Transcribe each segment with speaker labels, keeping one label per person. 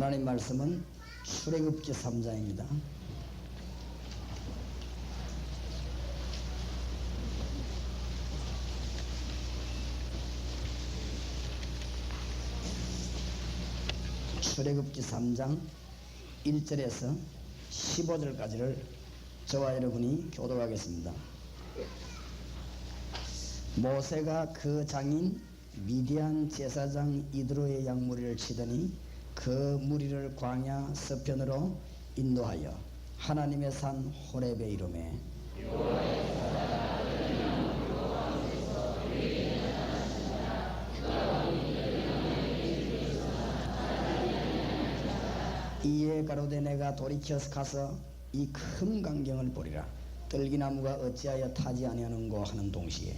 Speaker 1: 하나님 말씀은 출애굽기 3장입니다. 출애굽기 3장 1절에서 15절까지를 저와 여러분이 교독하겠습니다. 모세가 그 장인 미디안 제사장 이드로의 양무리를 치더니 그 무리를 광야 서편으로 인도하여 하나님의 산 호렙에 이르매 이에 가로되 내가 돌이켜 가서 이 큰 광경을 보리라. 떨기나무가 어찌하여 타지 아니하는고 하는 동시에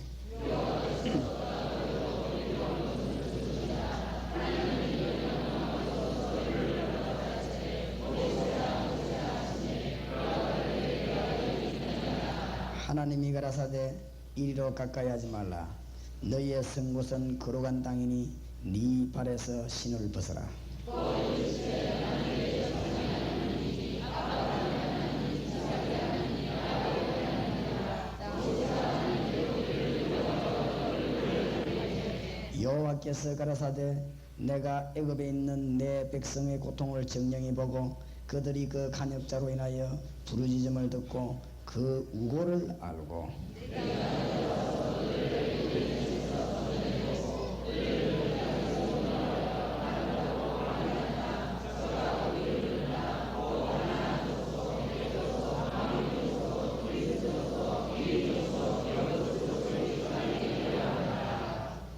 Speaker 1: 하나님이 가라사대 이리로 가까이 하지 말라. 너희의 선 곳은 거룩한 땅이니 네 발에서 신을 벗어라. 여호와께서 가라사대 내가 애굽에 있는 내 백성의 고통을 정령히 보고 그들이 그 간역자로 인하여 부르짖음을 듣고 그 우고를 알고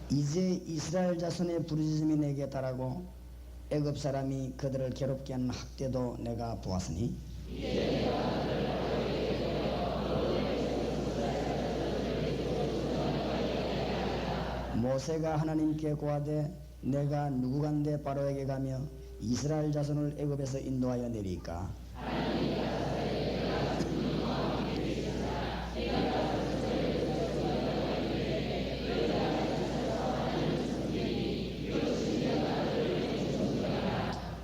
Speaker 1: 이제 이스라엘 자손의 부르짖음이 내게 달하고 애굽 사람이 그들을 괴롭게 하는 학대도 내가 보았으니 모세가 하나님께 고하되 내가 누구간데 바로에게 가며 이스라엘 자손을 애굽에서 인도하여 내리까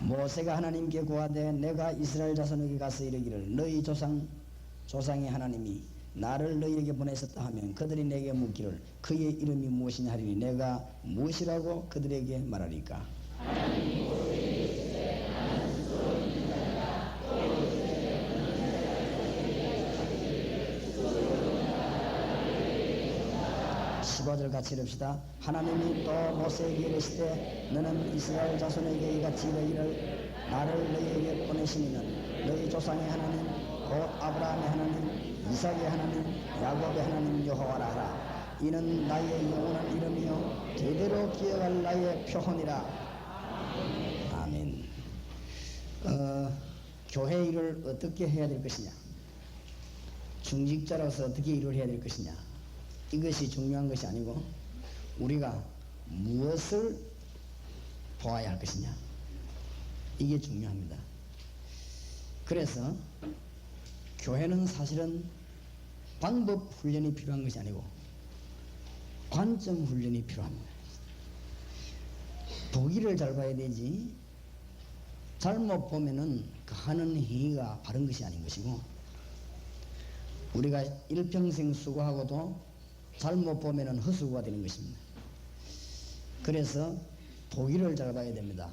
Speaker 1: 모세가 하나님께 고하되 내가 이스라엘 자손에게 가서 이르기를 너희 조상의 하나님이 나를 너희에게 보내셨다 하면 그들이 내게 묻기를 그의 이름이 무엇이냐 하리니 내가 무엇이라고 그들에게 말하리까. 하나님이 모세에게 이르시되 나는 스스로 있는 자라 또 이르시되 없는 자라 15절 같이 읽읍시다. 하나님이 또 모세에게 이르시되 너는 이스라엘 자손에게 이같이 이르기를 나를 너희에게 보내시니는 너희 조상의 하나님 곧 아브라함의 하나님 이삭의 하나님 야곱의 하나님 여호와라 하라. 이는 나의 영원한 이름이요 대대로 기억할 나의 표hon이라. 아멘. 교회 일을 어떻게 해야 될 것이냐, 중직자로서 어떻게 일을 해야 될 것이냐, 이것이 중요한 것이 아니고 우리가 무엇을 보아야 할 것이냐, 이게 중요합니다. 그래서 교회는 사실은 방법 훈련이 필요한 것이 아니고 관점 훈련이 필요합니다. 보기를 잘 봐야 되지 잘못 보면은 그 하는 행위가 바른 것이 아닌 것이고 우리가 일평생 수고하고도 잘못 보면은 헛수고가 되는 것입니다. 그래서 보기를 잘 봐야 됩니다.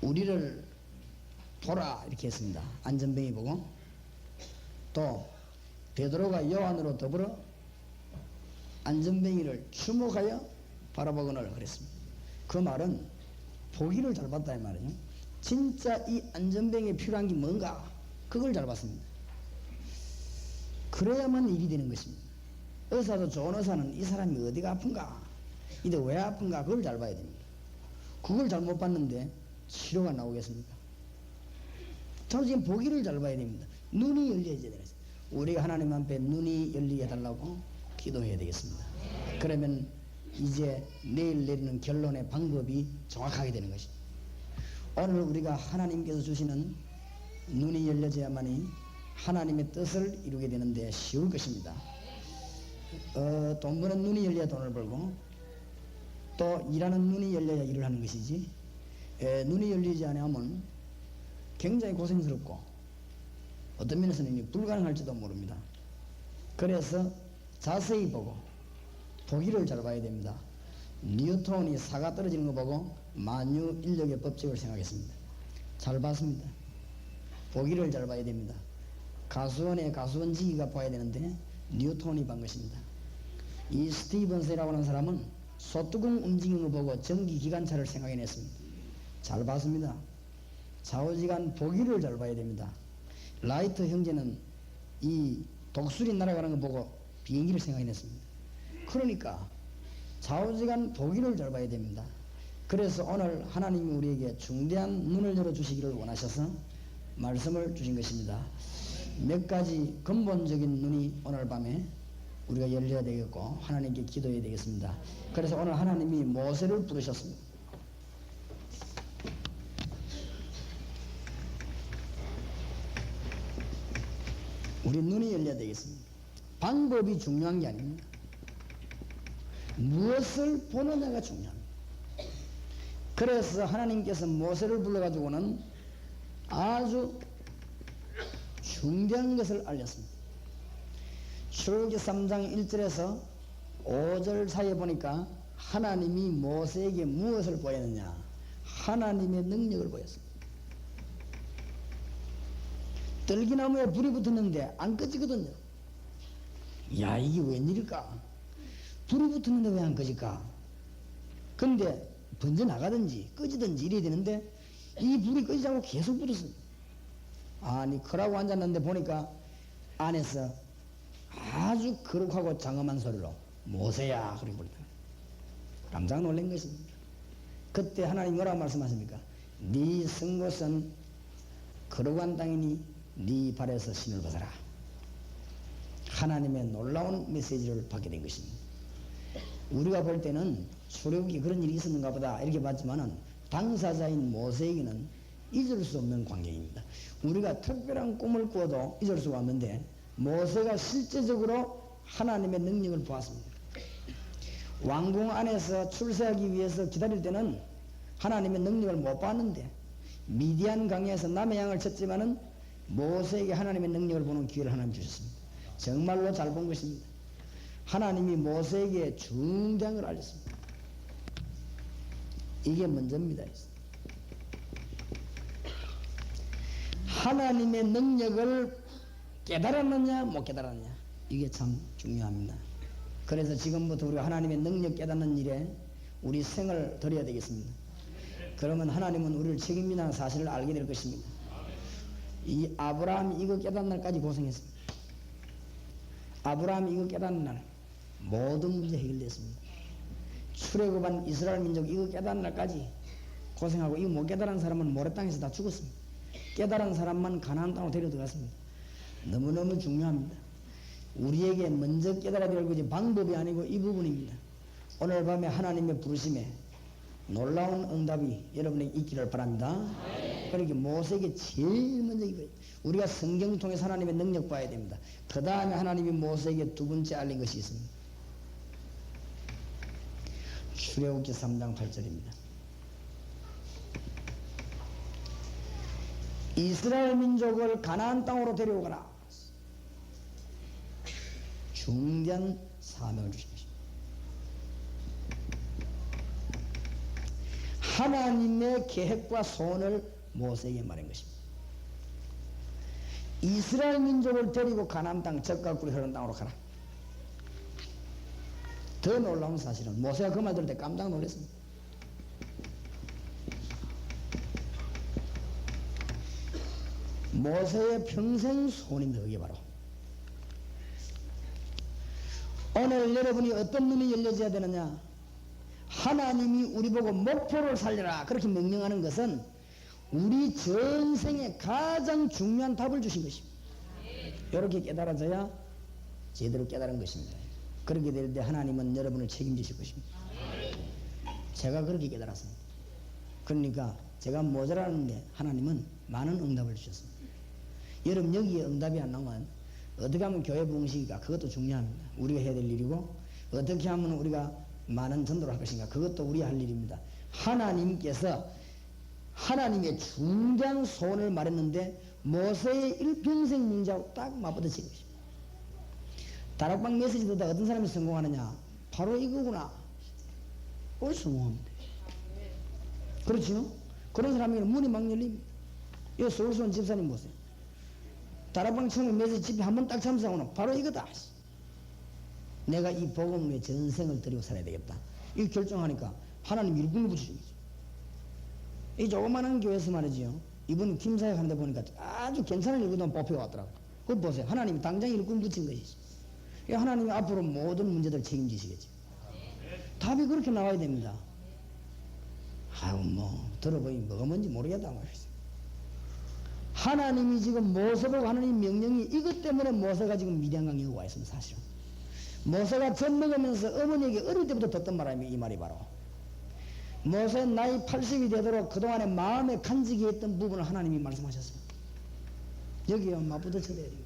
Speaker 1: 우리를 보라 이렇게 했습니다. 안전뱅이 보고 또 베드로가 요한으로 더불어 안전뱅이를 주목하여 바라보거늘 그랬습니다. 그 말은 보기를 잘 봤다 이 말이에요. 진짜 이 안전뱅이에 필요한 게 뭔가 그걸 잘 봤습니다. 그래야만 일이 되는 것입니다. 의사도 좋은 의사는 이 사람이 어디가 아픈가, 이게 왜 아픈가 그걸 잘 봐야 됩니다. 그걸 잘못 봤는데 치료가 나오겠습니까? 저는 지금 보기를 잘 봐야 됩니다. 눈이 열려야 되는 거죠. 우리가 하나님 앞에 눈이 열리게 해달라고 기도해야 되겠습니다. 그러면 이제 내일 내리는 결론의 방법이 정확하게 되는 것입니다. 오늘 우리가 하나님께서 주시는 눈이 열려져야만이 하나님의 뜻을 이루게 되는데 쉬울 것입니다. 돈 버는 눈이 열려야 돈을 벌고 또 일하는 눈이 열려야 일을 하는 것이지 눈이 열리지 않으면 굉장히 고생스럽고 어떤 면에서는 불가능할지도 모릅니다. 그래서 자세히 보고 보기를 잘 봐야 됩니다. 뉴턴이 사가 떨어지는 거 보고 만유 인력의 법칙을 생각했습니다. 잘 봤습니다. 보기를 잘 봐야 됩니다. 가수원의 가수원지기가 봐야 되는데 뉴턴이 본 것입니다. 이 스티븐스라고 하는 사람은 소뚜껑 움직이는 거 보고 전기기관차를 생각해냈습니다. 잘 봤습니다. 좌우지간 보기를 잘 봐야 됩니다. 라이트 형제는 이 독수리 날아가는 거 보고 비행기를 생각해냈습니다. 그러니까 좌우지간 보기를 잘 봐야 됩니다. 그래서 오늘 하나님이 우리에게 중대한 눈을 열어주시기를 원하셔서 말씀을 주신 것입니다. 몇 가지 근본적인 눈이 오늘 밤에 우리가 열려야 되겠고 하나님께 기도해야 되겠습니다. 그래서 오늘 하나님이 모세를 부르셨습니다. 우리 눈이 열려야 되겠습니다. 방법이 중요한 게 아닙니다. 무엇을 보느냐가 중요합니다. 그래서 하나님께서 모세를 불러가지고는 아주 중대한 것을 알렸습니다. 출애굽기 3장 1절에서 5절 사이에 보니까 하나님이 모세에게 무엇을 보였느냐? 하나님의 능력을 보였습니다. 떨기나무에 불이 붙었는데 안 꺼지거든요. 야, 이게 웬일일까? 불이 붙었는데 왜 안 꺼질까? 근데 번져나가든지 꺼지든지 이래야 되는데 이 불이 꺼지지 않고 계속 붙었어요. 아니, 크라고 앉았는데 보니까 안에서 아주 거룩하고 장엄한 소리로 모세야 그렇게 부르다. 깜짝 놀란 것입니다. 그때 하나님 뭐라고 말씀하십니까? 네 선 곳은 거룩한 땅이니 네 발에서 신을 벗어라. 하나님의 놀라운 메시지를 받게 된 것입니다. 우리가 볼 때는 출애굽기 그런 일이 있었는가 보다 이렇게 봤지만은 당사자인 모세에게는 잊을 수 없는 광경입니다. 우리가 특별한 꿈을 꾸어도 잊을 수가 없는데 모세가 실제적으로 하나님의 능력을 보았습니다. 왕궁 안에서 출세하기 위해서 기다릴 때는 하나님의 능력을 못 봤는데 미디안 강에서 남의 양을 쳤지만은 모세에게 하나님의 능력을 보는 기회를 하나님 주셨습니다. 정말로 잘 본 것입니다. 하나님이 모세에게 중대한 걸 알렸습니다. 이게 먼저입니다. 하나님의 능력을 깨달았느냐 못 깨달았느냐 이게 참 중요합니다. 그래서 지금부터 우리가 하나님의 능력 깨닫는 일에 우리 생을 들여야 되겠습니다. 그러면 하나님은 우리를 책임지는 사실을 알게 될 것입니다. 이 아브라함이 이거 깨닫는 날까지 고생했습니다. 아브라함이 이거 깨닫는 날 모든 문제 해결됐습니다. 출애굽한 이스라엘 민족 이거 깨닫는 날까지 고생하고 이거 못 깨달은 사람은 모래 땅에서 다 죽었습니다. 깨달은 사람만 가나안 땅으로 데려 들어갔습니다. 너무너무 중요합니다. 우리에게 먼저 깨달아야 될 것이 방법이 아니고 이 부분입니다. 오늘 밤에 하나님의 부르심에 놀라운 응답이 여러분에게 있기를 바랍니다. 그렇게 모세에게 제일 먼저 이거예요. 우리가 성경 통해서 하나님의 능력 봐야 됩니다. 그 다음에 하나님이 모세에게 두 번째 알린 것이 있습니다. 출애굽기 3장 8절입니다. 이스라엘 민족을 가나안 땅으로 데려오거라. 중대한 사명을 주신 것입니다. 하나님의 계획과 소원을 모세에게 말한 것입니다. 이스라엘 민족을 데리고 가나안 땅 젖과 꿀이 흐르는 땅으로 가라. 더 놀라운 사실은 모세가 그 말 들을 때 깜짝 놀랐습니다. 모세의 평생 소원입니다. 그게 바로 오늘 여러분이 어떤 눈이 열려져야 되느냐? 하나님이 우리 보고 목표를 살려라 그렇게 명령하는 것은 우리 전생에 가장 중요한 답을 주신 것입니다. 이렇게 깨달아져야 제대로 깨달은 것입니다. 그렇게 될 때 하나님은 여러분을 책임지실 것입니다. 제가 그렇게 깨달았습니다. 그러니까 제가 모자라는데 하나님은 많은 응답을 주셨습니다. 여러분 여기에 응답이 안 나오면 어떻게 하면 교회 부흥시킬까? 그것도 중요합니다. 우리가 해야 될 일이고 어떻게 하면 우리가 많은 전도를 할 것인가? 그것도 우리 할 일입니다. 하나님께서 하나님의 중대한 소원을 말했는데 모세의 일평생 문제하고 딱 맞부딪힌 것입니다. 다락방 메시지 듣다 어떤 사람이 성공하느냐? 바로 이거구나. 그걸 성공합니다. 그렇죠? 그런 사람에게는 문이 막 열립니다. 이 서울서 온 집사님 보세요. 다락방 처음에 메시지 집회 한번 딱 참석하고는 바로 이거다. 내가 이 복음을 위해 전생을 드리고 살아야 되겠다. 이거 결정하니까 하나님 일꾼을 붙이신 거죠. 이 조그마한 교회에서 말이지요. 이분 김사역 하는데 보니까 아주 괜찮은 일꾼만 뽑혀왔더라고. 그거 보세요. 하나님이 당장 일꾼 붙인 것이지. 하나님이 앞으로 모든 문제들 책임지시겠죠. 답이 그렇게 나와야 됩니다. 아유, 들어보니 뭐가 뭔지 모르겠다 말이죠. 하나님이 지금 모세보고 하나님 명령이 이것 때문에 모세가 지금 미디안강에 와 있습니다, 사실은. 모세가 젖 먹으면서 어머니에게 어릴 때부터 듣던 말이 이 말이 바로 모세 나이 80이 되도록 그동안에 마음에 간직이 했던 부분을 하나님이 말씀하셨습니다. 여기에 맞부딪혀야 돼요.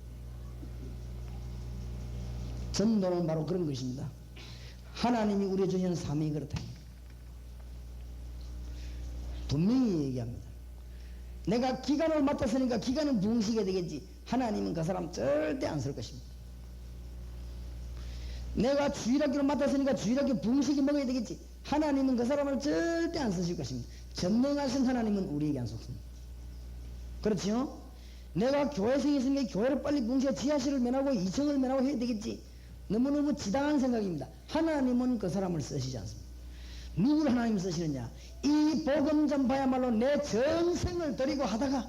Speaker 1: 전도는 바로 그런 것입니다. 하나님이 우리의 주시는 사명이 그렇다. 분명히 얘기합니다. 내가 기간을 맡았으니까 기간은 부흥시켜야 되겠지. 하나님은 그 사람 절대 안 쓸 것입니다. 내가 주일학교를 맡았으니까 주일학교 부흥시켜 먹어야 되겠지. 하나님은 그 사람을 절대 안 쓰실 것입니다. 전능하신 하나님은 우리에게 안 속습니다. 그렇죠? 내가 교회생이 있으니까 교회를 빨리 부흥시켜 지하실을 면하고 2층을 면하고 해야 되겠지. 너무너무 지당한 생각입니다. 하나님은 그 사람을 쓰시지 않습니다. 누구를 하나님 쓰시느냐? 이 복음 전파야말로 내 전생을 드리고 하다가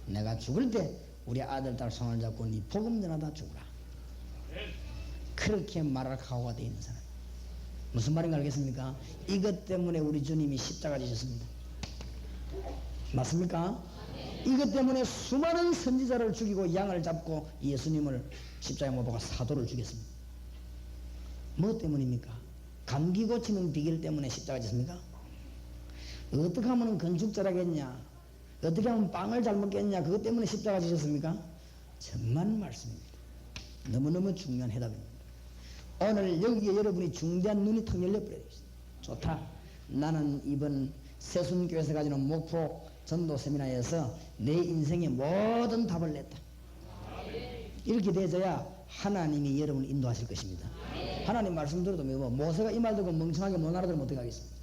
Speaker 1: 내가 죽을 때 우리 아들 딸 손을 잡고 네 복음 전하다 죽으라. 그렇게 말할 각오가 되어 있는 사람. 무슨 말인가 알겠습니까? 이것 때문에 우리 주님이 십자가 지셨습니다. 맞습니까? 이것 때문에 수많은 선지자를 죽이고 양을 잡고 예수님을 십자가에 못 박아 사도를 죽였습니다. 뭐 때문입니까? 감기 고치는 비결 때문에 십자가 지습니까? 어떻게 하면 건축자라겠냐? 어떻게 하면 빵을 잘 먹겠냐? 그것 때문에 십자가 지셨습니까? 천만 말씀입니다. 너무너무 중요한 해답입니다. 오늘 여기에 여러분이 중대한 눈이 턱 열려버려야 되겠습니다. 좋다. 나는 이번 세순교회에서 가지는 목포 전도 세미나에서 내 인생의 모든 답을 냈다. 이렇게 되어야 하나님이 여러분을 인도하실 것입니다. 하나님 말씀 들어도 모세가 이 말 듣고 멍청하게 못 알아들으면 어떻게 하겠습니까?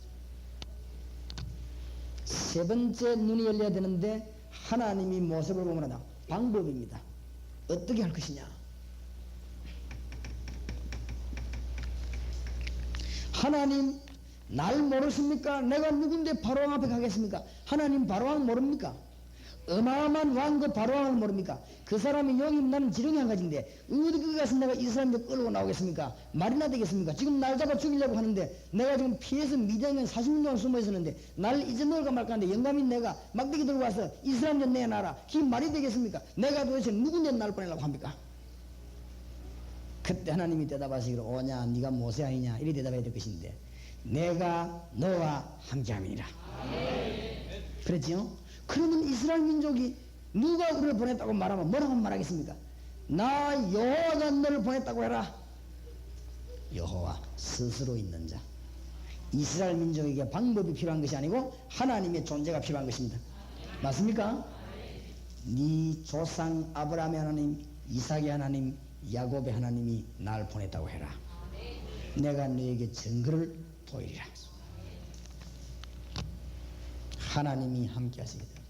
Speaker 1: 세 번째 눈이 열려야 되는데 하나님이 모세를 보면 방법입니다. 어떻게 할 것이냐? 하나님 날 모르십니까? 내가 누군데 바로왕 앞에 가겠습니까? 하나님 바로왕 모릅니까? 어마어마한 왕 그 바로왕을 모릅니까? 그 사람이 용이 나는 지렁이 한 가지인데 어디 가서 내가 이 사람들 끌고 나오겠습니까? 말이나 되겠습니까? 지금 날 잡아 죽이려고 하는데 내가 지금 피해서 미디안에 40년 동안 숨어 있었는데 날 잊어먹을까 말까 하는데 영감인 내가 막대기 들고 와서 이 사람들 내놔라. 그게 말이 되겠습니까? 내가 도대체 누군데 날 보내려고 합니까? 그때 하나님이 대답하시기로 오냐 네가 모세 아니냐 이렇게 대답해야 될 것인데 내가 너와 함께함이니라. 그랬지요? 그러면 이스라엘 민족이 누가 우리를 보냈다고 말하면 뭐라고 말하겠습니까? 나 여호와가 너를 보냈다고 해라. 여호와 스스로 있는 자. 이스라엘 민족에게 방법이 필요한 것이 아니고 하나님의 존재가 필요한 것입니다. 맞습니까? 네 조상 아브라함의 하나님, 이삭의 하나님, 야곱의 하나님이 날 보냈다고 해라. 내가 너에게 증거를 보이리라. 하나님이 함께 하시겠다.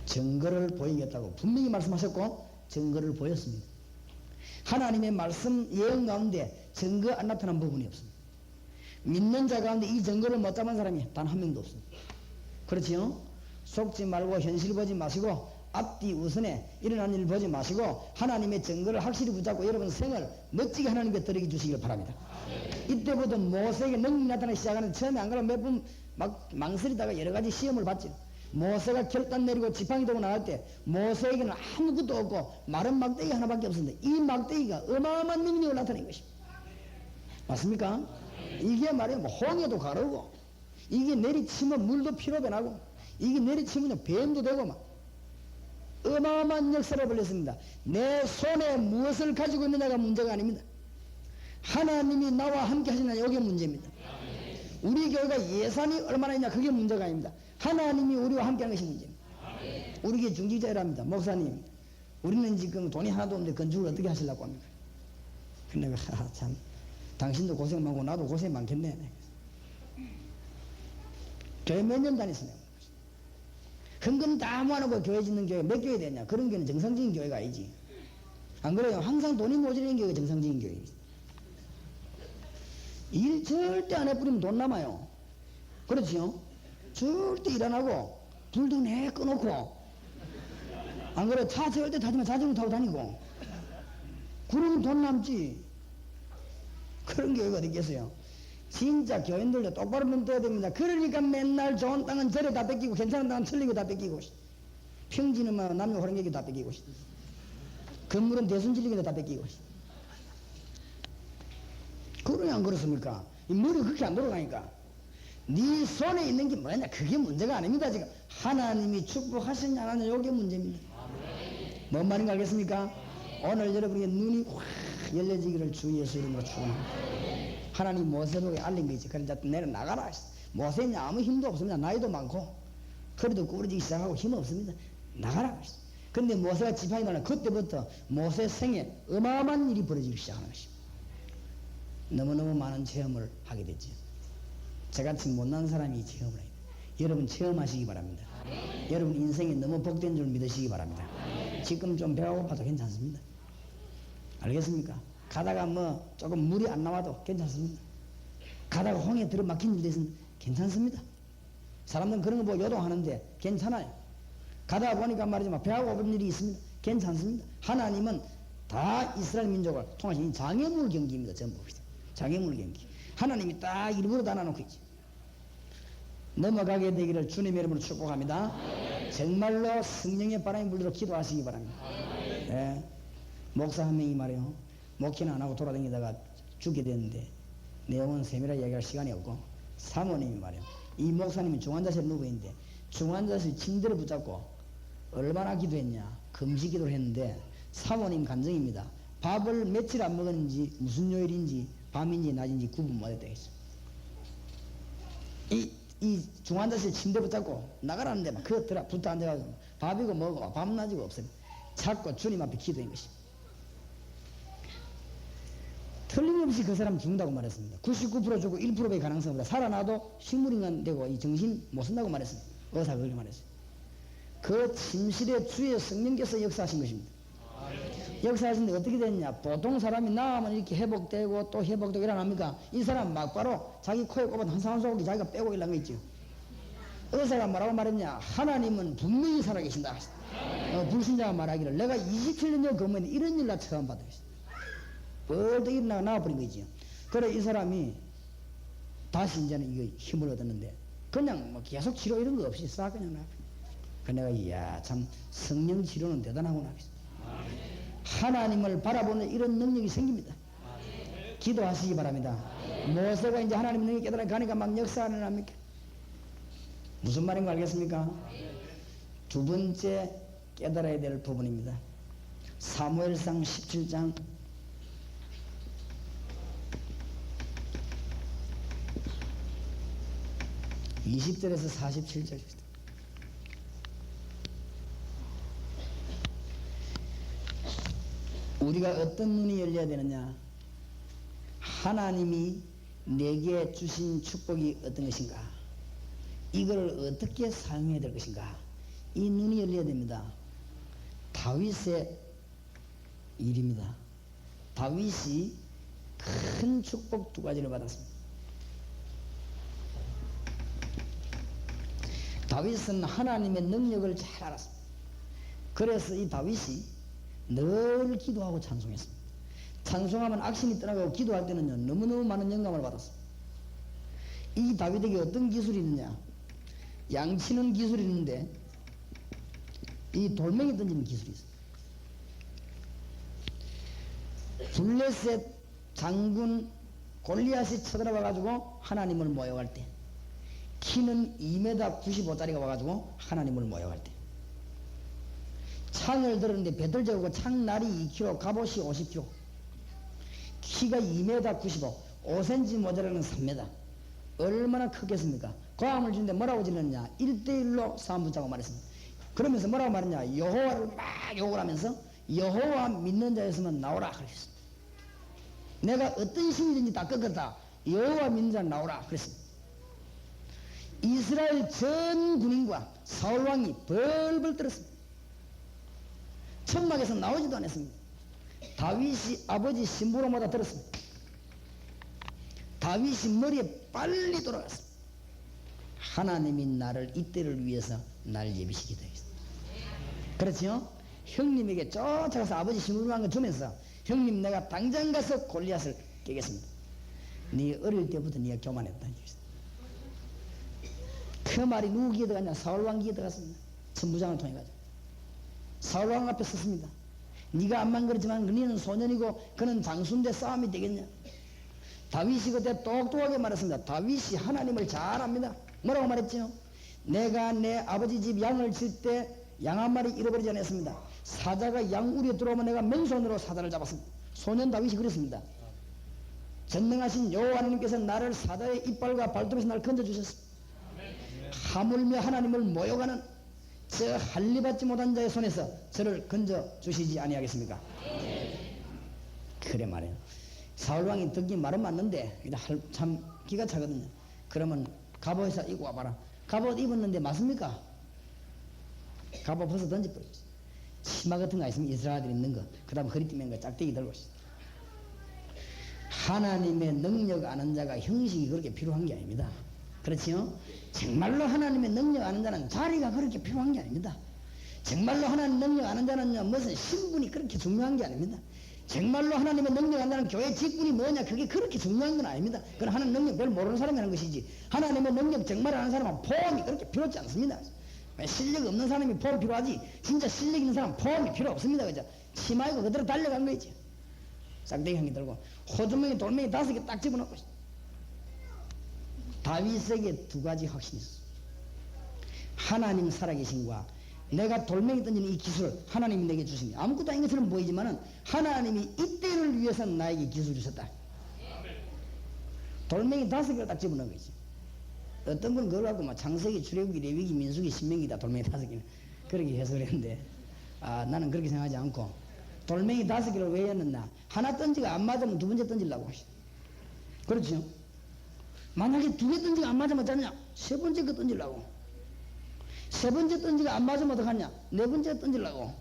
Speaker 1: 증거를 보이겠다고 분명히 말씀하셨고 증거를 보였습니다. 하나님의 말씀 예언 가운데 증거 안 나타난 부분이 없습니다. 믿는 자 가운데 이 증거를 못 잡은 사람이 단 한 명도 없습니다. 그렇지요? 속지 말고 현실 보지 마시고 앞뒤 우선에 일어난 일 보지 마시고 하나님의 증거를 확실히 붙잡고 여러분 생을 멋지게 하나님께 드리게 주시길 바랍니다. 이때부터 모세에게 능력이 나타나기 시작하는 처음에 안 그러면 몇 분 막 망설이다가 여러 가지 시험을 받죠. 모세가 결단 내리고 지팡이 들고 나갈 때 모세에게는 아무것도 없고 마른 막대기 하나밖에 없었는데 이 막대기가 어마어마한 능력을 나타낸 것입니다. 맞습니까? 이게 말이야 홍해도 가르고 이게 내리치면 물도 피로 변하고 이게 내리치면 뱀도 되고 막 어마어마한 역사를 벌였습니다. 내 손에 무엇을 가지고 있느냐가 문제가 아닙니다. 하나님이 나와 함께 하시느냐 이게 문제입니다. 우리 교회가 예산이 얼마나 있냐 그게 문제가 아닙니다. 하나님이 우리와 함께하는 것이 문제입니다. 우리 교회 중직자랍니다. 목사님 우리는 지금 돈이 하나도 없는데 건축을 어떻게 하시려고 합니까? 근데 내가 참 당신도 고생 많고 나도 고생 많겠네. 교회 몇 년 다녔으냐. 헌금 다 모아놓고 교회 짓는 교회 몇 교회 되냐. 그런 교회는 정상적인 교회가 아니지. 안 그래요? 항상 돈이 모자라는 교회가 정상적인 교회입니다. 일 절대 안 해버리면 돈 남아요. 그렇지요? 절대 일 안 하고 불도 내 꺼놓고 안 그래? 차 절대 타지만 자전거 타고 다니고 그러면 돈 남지. 그런 교회가 어디 있겠어요? 진짜 교인들도 똑바로 눈 떠야 됩니다. 그러니까 맨날 좋은 땅은 절에 다 뺏기고 괜찮은 땅은 천리고 다 뺏기고 평지는 뭐 남녀 호랑객이 다 뺏기고 건물은 대순질리기도 다 뺏기고 그러니 안 그렇습니까? 이 머리 그렇게 안 돌아가니까 네 손에 있는 게 뭐냐 그게 문제가 아닙니다. 지금 하나님이 축복하시냐 안 하냐 요게 문제입니다. 뭔 말인가 알겠습니까? 오늘 여러분의 눈이 확 열려지기를 주 예수 이름으로 축원합니다. 하나님 모세에게 알린 거지. 그러니까 내려 나가라. 모세는 아무 힘도 없습니다. 나이도 많고 허리도 구부러지기 시작하고 힘 없습니다. 나가라. 근데 모세가 지팡이 날라 그때부터 모세 생에 어마어마한 일이 벌어지기 시작하는 것입니다. 너무너무 많은 체험을 하게 됐죠. 저같이 못난 사람이 체험을 해요. 여러분 체험하시기 바랍니다. 여러분 인생이 너무 복된 줄 믿으시기 바랍니다. 지금 좀 배가 고파도 괜찮습니다. 알겠습니까? 가다가 뭐 조금 물이 안 나와도 괜찮습니다. 가다가 홍에 들어막힌 일이 있으면 괜찮습니다. 사람들은 그런 거 보고 요동하는데 괜찮아요. 가다가 보니까 말이지만 배가 고픈 일이 있습니다. 괜찮습니다. 하나님은 다 이스라엘 민족을 통하신 장애물 경기입니다. 전부 장애물 경기. 하나님이 딱 일부러 다 나눠놓고 있죠. 넘어가게 되기를 주님의 이름으로 축복합니다. 정말로 성령의 바람이 불도록 기도하시기 바랍니다. 예. 목사 한 명이 말이요. 목회는 안 하고 돌아다니다가 죽게 됐는데 내용은 세밀하게 이야기할 시간이 없고 사모님이 말이요. 이 목사님이 중환자실에 누워있는데 중환자실 침대를 붙잡고 얼마나 기도했냐. 금식 기도를 했는데 사모님 감정입니다. 밥을 며칠 안 먹었는지 무슨 요일인지 밤인지 낮인지 구분 못했다 했어. 이 중환자실 침대 붙잡고 나가라는데 막 그렇더라. 붙어 앉아가지고 밥이고 뭐고 밤낮이고 없어요. 자꾸 주님 앞에 기도한 것입니다. 틀림없이 그 사람 죽는다고 말했습니다. 99% 죽고 1%의 가능성보다 살아나도 식물인간 되고 이 정신 못 쓴다고 말했습니다. 의사가 그렇게 말했어요. 그 침실에 주의 성령께서 역사하신 것입니다. 역사하신데 어떻게 됐냐. 보통 사람이 나으면 이렇게 회복되고 또 회복되고 일어납니까? 이 사람 막바로 자기 코에 꼽은 한 소고기 자기가 빼고 일어난 거 있죠. 의사가 뭐라고 말했냐. 하나님은 분명히 살아계신다. 불신자가 말하기를 내가 27년 근무했는데 이런 일 나 처음 받았어. 벌떡 일어나가 나와버린 거지요. 그래 이 사람이 다시 이제는 이거 힘을 얻었는데 그냥 뭐 계속 치료 이런 거 없이 싹 그냥 나와. 그 내가 이야 참 성령 치료는 대단하구나. 하나님을 바라보는 이런 능력이 생깁니다. 기도하시기 바랍니다. 모세가 이제 하나님 능력이 깨달아 가니까 막 역사를 합니까? 무슨 말인가 알겠습니까? 두 번째 깨달아야 될 부분입니다. 사무엘상 17장 20절에서 47절입니다. 우리가 어떤 눈이 열려야 되느냐. 하나님이 내게 주신 축복이 어떤 것인가. 이걸 어떻게 사용해야 될 것인가. 이 눈이 열려야 됩니다. 다윗의 일입니다. 다윗이 큰 축복 두 가지를 받았습니다. 다윗은 하나님의 능력을 잘 알았습니다. 그래서 이 다윗이 늘 기도하고 찬송했습니다. 찬송하면 악신이 떠나가고 기도할 때는요 너무너무 많은 영감을 받았습니다. 이 다윗에게 어떤 기술이 있느냐. 양치는 기술이 있는데 이 돌멩이 던지는 기술이 있어요. 블레셋 장군 골리앗이 쳐들어와 가지고 하나님을 모욕할 때 키는 2m 95짜리가 와가지고 하나님을 모욕할 때 창을 들었는데 배들 재고 창날이 2kg 갑옷이 50kg 키가 2m 95 5cm 모자라는 3m 얼마나 크겠습니까? 고함을 주는데 뭐라고 질렀냐? 1대1로 싸움 붙자고 말했습니다. 그러면서 뭐라고 말했냐? 여호와를 막 욕을 하면서 여호와 믿는 자였으면 나오라 그랬습니다. 내가 어떤 신이든지 다 꺾었다. 여호와 믿는 자 나오라 그랬습니다. 이스라엘 전 군인과 사울왕이 벌벌 떨었습니다. 천막에서 나오지도 않았습니다. 다윗이 아버지 심부름마다 들었습니다. 다윗이 머리에 빨리 돌아갔습니다. 하나님이 나를 이때를 위해서 날 예비시키다 했습니다. 그렇죠? 형님에게 쫓아가서 아버지 심부름한 거 주면서 형님 내가 당장 가서 골리앗을 깨겠습니다. 네 어릴 때부터 네가 교만했다. 그 말이 누구 귀에 들어갔냐? 사울왕 귀에 들어갔습니다. 천부장을 통해 가지고 사울왕 앞에 섰습니다. 네가 암만 그렇지만 너는 소년이고 그는 장수인데 싸움이 되겠냐? 다윗이 그때 똑똑하게 말했습니다. 다윗이 하나님을 잘 압니다. 뭐라고 말했지요? 내가 내 아버지 집 양을 칠 때 양 한 마리 잃어버리지 않았습니다. 사자가 양 우리에 들어오면 내가 맨손으로 사자를 잡았습니다. 소년 다윗이 그랬습니다. 전능하신 여호와 하나님께서 나를 사자의 이빨과 발톱에서 나를 건져주셨습니다. 하물며 하나님을 모욕하는 저 할례받지 못한 자의 손에서 저를 건져주시지 아니하겠습니까? 그래 말이에요. 사울왕이 듣기 말은 맞는데 참 기가 차거든요. 그러면 갑옷에서 입고 와봐라. 갑옷 입었는데 맞습니까? 갑옷 벗어 던져버렸지. 치마 같은 거 있으면 이스라엘들이 입는 거, 그 다음 허리 띠면 거 짝대기 들고 있어. 하나님의 능력 아는 자가 형식이 그렇게 필요한 게 아닙니다. 그렇지요? 정말로 하나님의 능력 아는 자는 자리가 그렇게 필요한 게 아닙니다. 정말로 하나님 능력 아는 자는 무슨 신분이 그렇게 중요한 게 아닙니다. 정말로 하나님의 능력 아는 자는 교회 직분이 뭐냐 그게 그렇게 중요한 건 아닙니다. 그건 하나님 능력 별 모르는 사람이 하는 것이지 하나님의 능력 정말 아는 사람은 포함이 그렇게 필요하지 않습니다. 실력 없는 사람이 포함 필요하지 진짜 실력 있는 사람은 포함이 필요 없습니다. 그죠? 치마 입고 그대로 달려간 거지. 짝대기 한 개 들고 호주머니 돌멩이 5개 딱 집어넣고 다윗에게 두 가지 확신이 있어. 하나님 살아계신과 내가 돌멩이 던지는 이 기술 하나님이 내게 주십니다. 아무것도 아닌 것처럼 보이지만은 하나님이 이때를 위해서 나에게 기술 주셨다. 돌멩이 5개를 딱 집어넣은 거지. 어떤 건 그걸 갖고 막 창세기, 출애굽기, 레위기, 민수기, 신명기 다 돌멩이 5개는 그렇게 해석을 했는데 나는 그렇게 생각하지 않고 돌멩이 5개를 왜 했느냐? 하나 던지가 안 맞으면 두 번째 던지려고. 그렇죠? 만약에 2개 던지가 안 맞으면 어쩌냐? 3번째 거 던지려고. 3번째 던지가 안 맞으면 어떡하냐? 4번째 던지려고.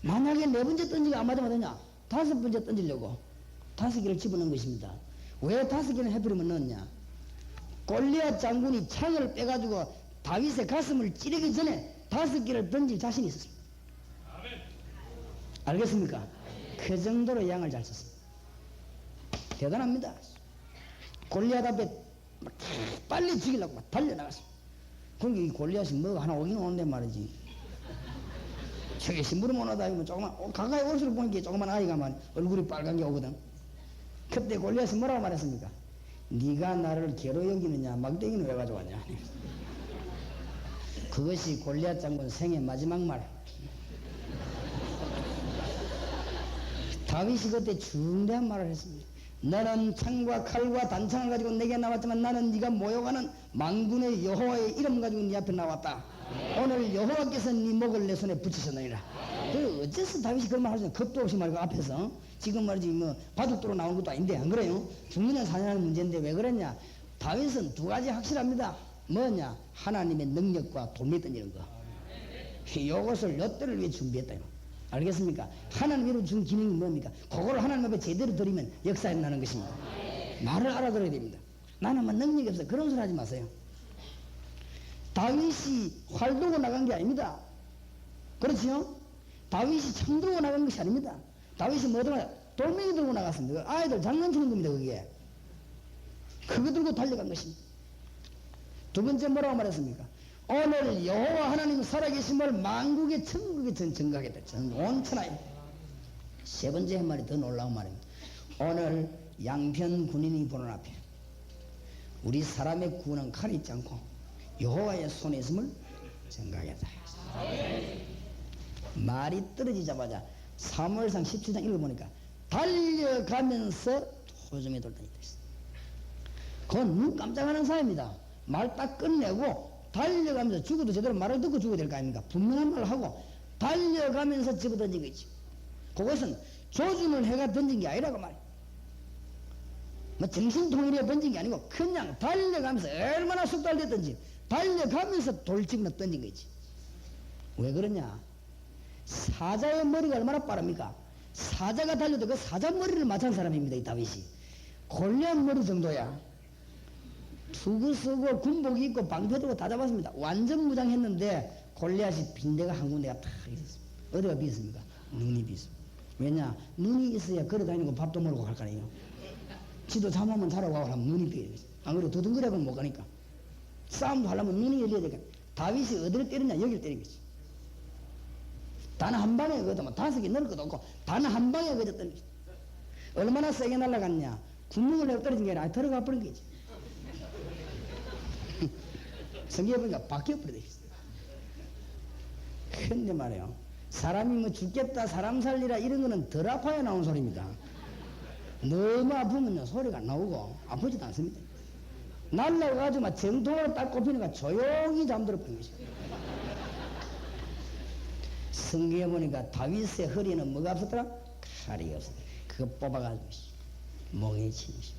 Speaker 1: 만약에 4번째 던지가 안 맞으면 어떠냐? 5번째 던지려고 5개를 집어넣은 것입니다. 왜 5개를 해버리면 넣었냐? 골리앗 장군이 창을 빼가지고 다윗의 가슴을 찌르기 전에 5개를 던질 자신이 있었습니다. 알겠습니까? 그 정도로 양을 잘 썼습니다. 대단합니다. 골리앗 앞에 막 빨리 죽이려고 막 달려나갔습니다. 그러니까 이 골리앗이 뭐가 하나 오긴 오는데 말이지. 저기 심부름 오나다 하면 조그만 가까이 올수록 보니까 조그만 아이가 만 얼굴이 빨간 게 오거든. 그때 골리앗이 뭐라고 말했습니까? 네가 나를 개로 여기느냐 막대기는 왜 가져왔냐. 그것이 골리앗 장군 생의 마지막 말. 다윗이 그때 중대한 말을 했습니다. 너는 창과 칼과 단창을 가지고 내게 나왔지만 나는 네가 모욕하는 만군의 여호와의 이름 가지고 네 앞에 나왔다. 오늘 여호와께서 네 목을 내 손에 붙이셨느니라. 그 어째서 다윗이 그런 말 하잖아요. 겁도 없이 말고 앞에서 지금 말이지 뭐 바둑도로 나온 것도 아닌데 안 그래요? 죽느냐 사냐는 문제인데 왜 그랬냐? 다윗은 2가지 확실합니다. 뭐냐? 하나님의 능력과 돌멩이 던지는 거. 이것을 몇 대를 위해 준비했다. 알겠습니까? 하나님으로 준 기능이 뭡니까? 그걸 하나님 앞에 제대로 드리면 역사에 나는 것입니다. 말을 알아들어야 됩니다. 나는 뭐 능력이 없어. 그런 소리 하지 마세요. 다윗이 활 들고 나간 게 아닙니다. 그렇지요? 다윗이 창 들고 나간 것이 아닙니다. 다윗이 뭐 들고 돌멩이 들고 나갔습니다. 아이들 장난치는 겁니다. 그게 그거 들고 달려간 것입니다. 2번째 뭐라고 말했습니까? 오늘 여호와 하나님 살아계심을 만국의 천국에 증거하겠다. 온 천하에. 3번째 한 말이 더 놀라운 말입니다. 오늘 양편 군인이 보는 앞에 우리 사람의 구원은 칼이 있지 않고 여호와의 손에 있음을 증거하겠다. 말이 떨어지자마자 사무엘상 17장 읽어보니까 달려가면서 호중에 돌다니다 있어. 그건 눈 깜짝하는 사람입니다. 말 딱 끝내고 달려가면서 죽어도 제대로 말을 듣고 죽어야 될 거 아닙니까? 분명한 말을 하고 달려가면서 집어던진 거지. 그것은 조준을 해가 던진 게 아니라고 말이야. 뭐 정신통일에 던진 게 아니고 그냥 달려가면서 얼마나 숙달됐든지 달려가면서 돌집어 던진 거지. 왜 그러냐? 사자의 머리가 얼마나 빠릅니까? 사자가 달려도 그 사자 머리를 맞춘 사람입니다, 이 다윗이. 골리앗 머리 정도야. 투구 쓰고 군복 입고 방패 들고 다 잡았습니다. 완전 무장했는데 골리앗이 빈대가 한 군데가 탁 있었습니다. 어디가 비었습니까? 눈이 비었습니다. 왜냐? 눈이 있어야 걸어다니고 밥도 먹고 갈 거 아니에요. 지도 잠오면 자라고 하면 눈이 비어야 되겠지. 안 그래도 도둥그레하면 못 가니까. 싸움도 하려면 눈이 열려야 되니까. 다윗이 어디를 때리냐? 여기를 때리겠지. 단 한 방에 그것도 뭐 5개 넣을 것도 없고 단 한 방에 그것도 떨어졌지. 얼마나 세게 날아갔냐? 구멍을 내고 떨어진 게 아니라 들어가 버린 거지. 성경에 보니까 바뀌어버려 되겠어. 근데 말이에요. 사람이 뭐 죽겠다, 사람 살리라 이런 거는 덜 아파야 나오는 소리입니다. 너무 아프면요, 소리가 안 나오고 아프지도 않습니다. 날라가가지고 막 정통으로 딱 꼽히니까 조용히 잠들어 버린 거지. 성경에 보니까 다윗의 허리에는 뭐가 없었더라? 칼이 없었더라. 그거 뽑아가지고 목에 치는 것입니다.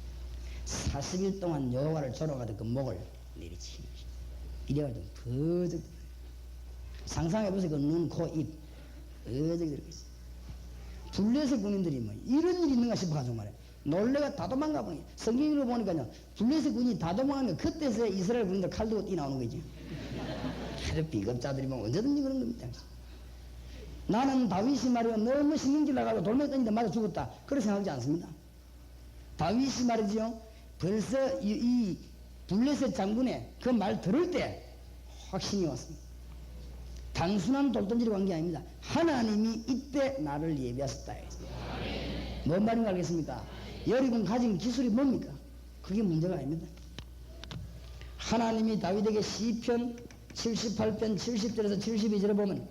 Speaker 1: 40일 동안 여호와를 조롱하던 그 목을 내리치는 것입니다. 이래가지고 버적 상상해보세요. 그 눈, 코, 입 버적 들어가 있어요. 블레셋 군인들이 뭐 이런 일이 있는가 싶어가지고 말이에요. 놀래가 다 도망가 보니 성경으로 보니까요, 블레셋 군이 다 도망가면 그때서야 이스라엘 군인들 칼 들고 뛰나오는 거지. 비겁자들이 뭐 언제든지 그런 겁니다. 나는 다윗이 말이야 너무 신경질 나가지고 돌멩이 던지는데 맞아 죽었다 그렇게 생각하지 않습니다. 다윗이 말이죠, 벌써 이 블레셋 장군의 그 말 들을 때 확신이 왔습니다. 단순한 돌던지로 간 게 아닙니다. 하나님이 이때 나를 예비하셨다. 뭔 말인가 알겠습니까? 여러분 가진 기술이 뭡니까? 그게 문제가 아닙니다. 하나님이 다윗에게 시편 78편 70절에서 72절에 보면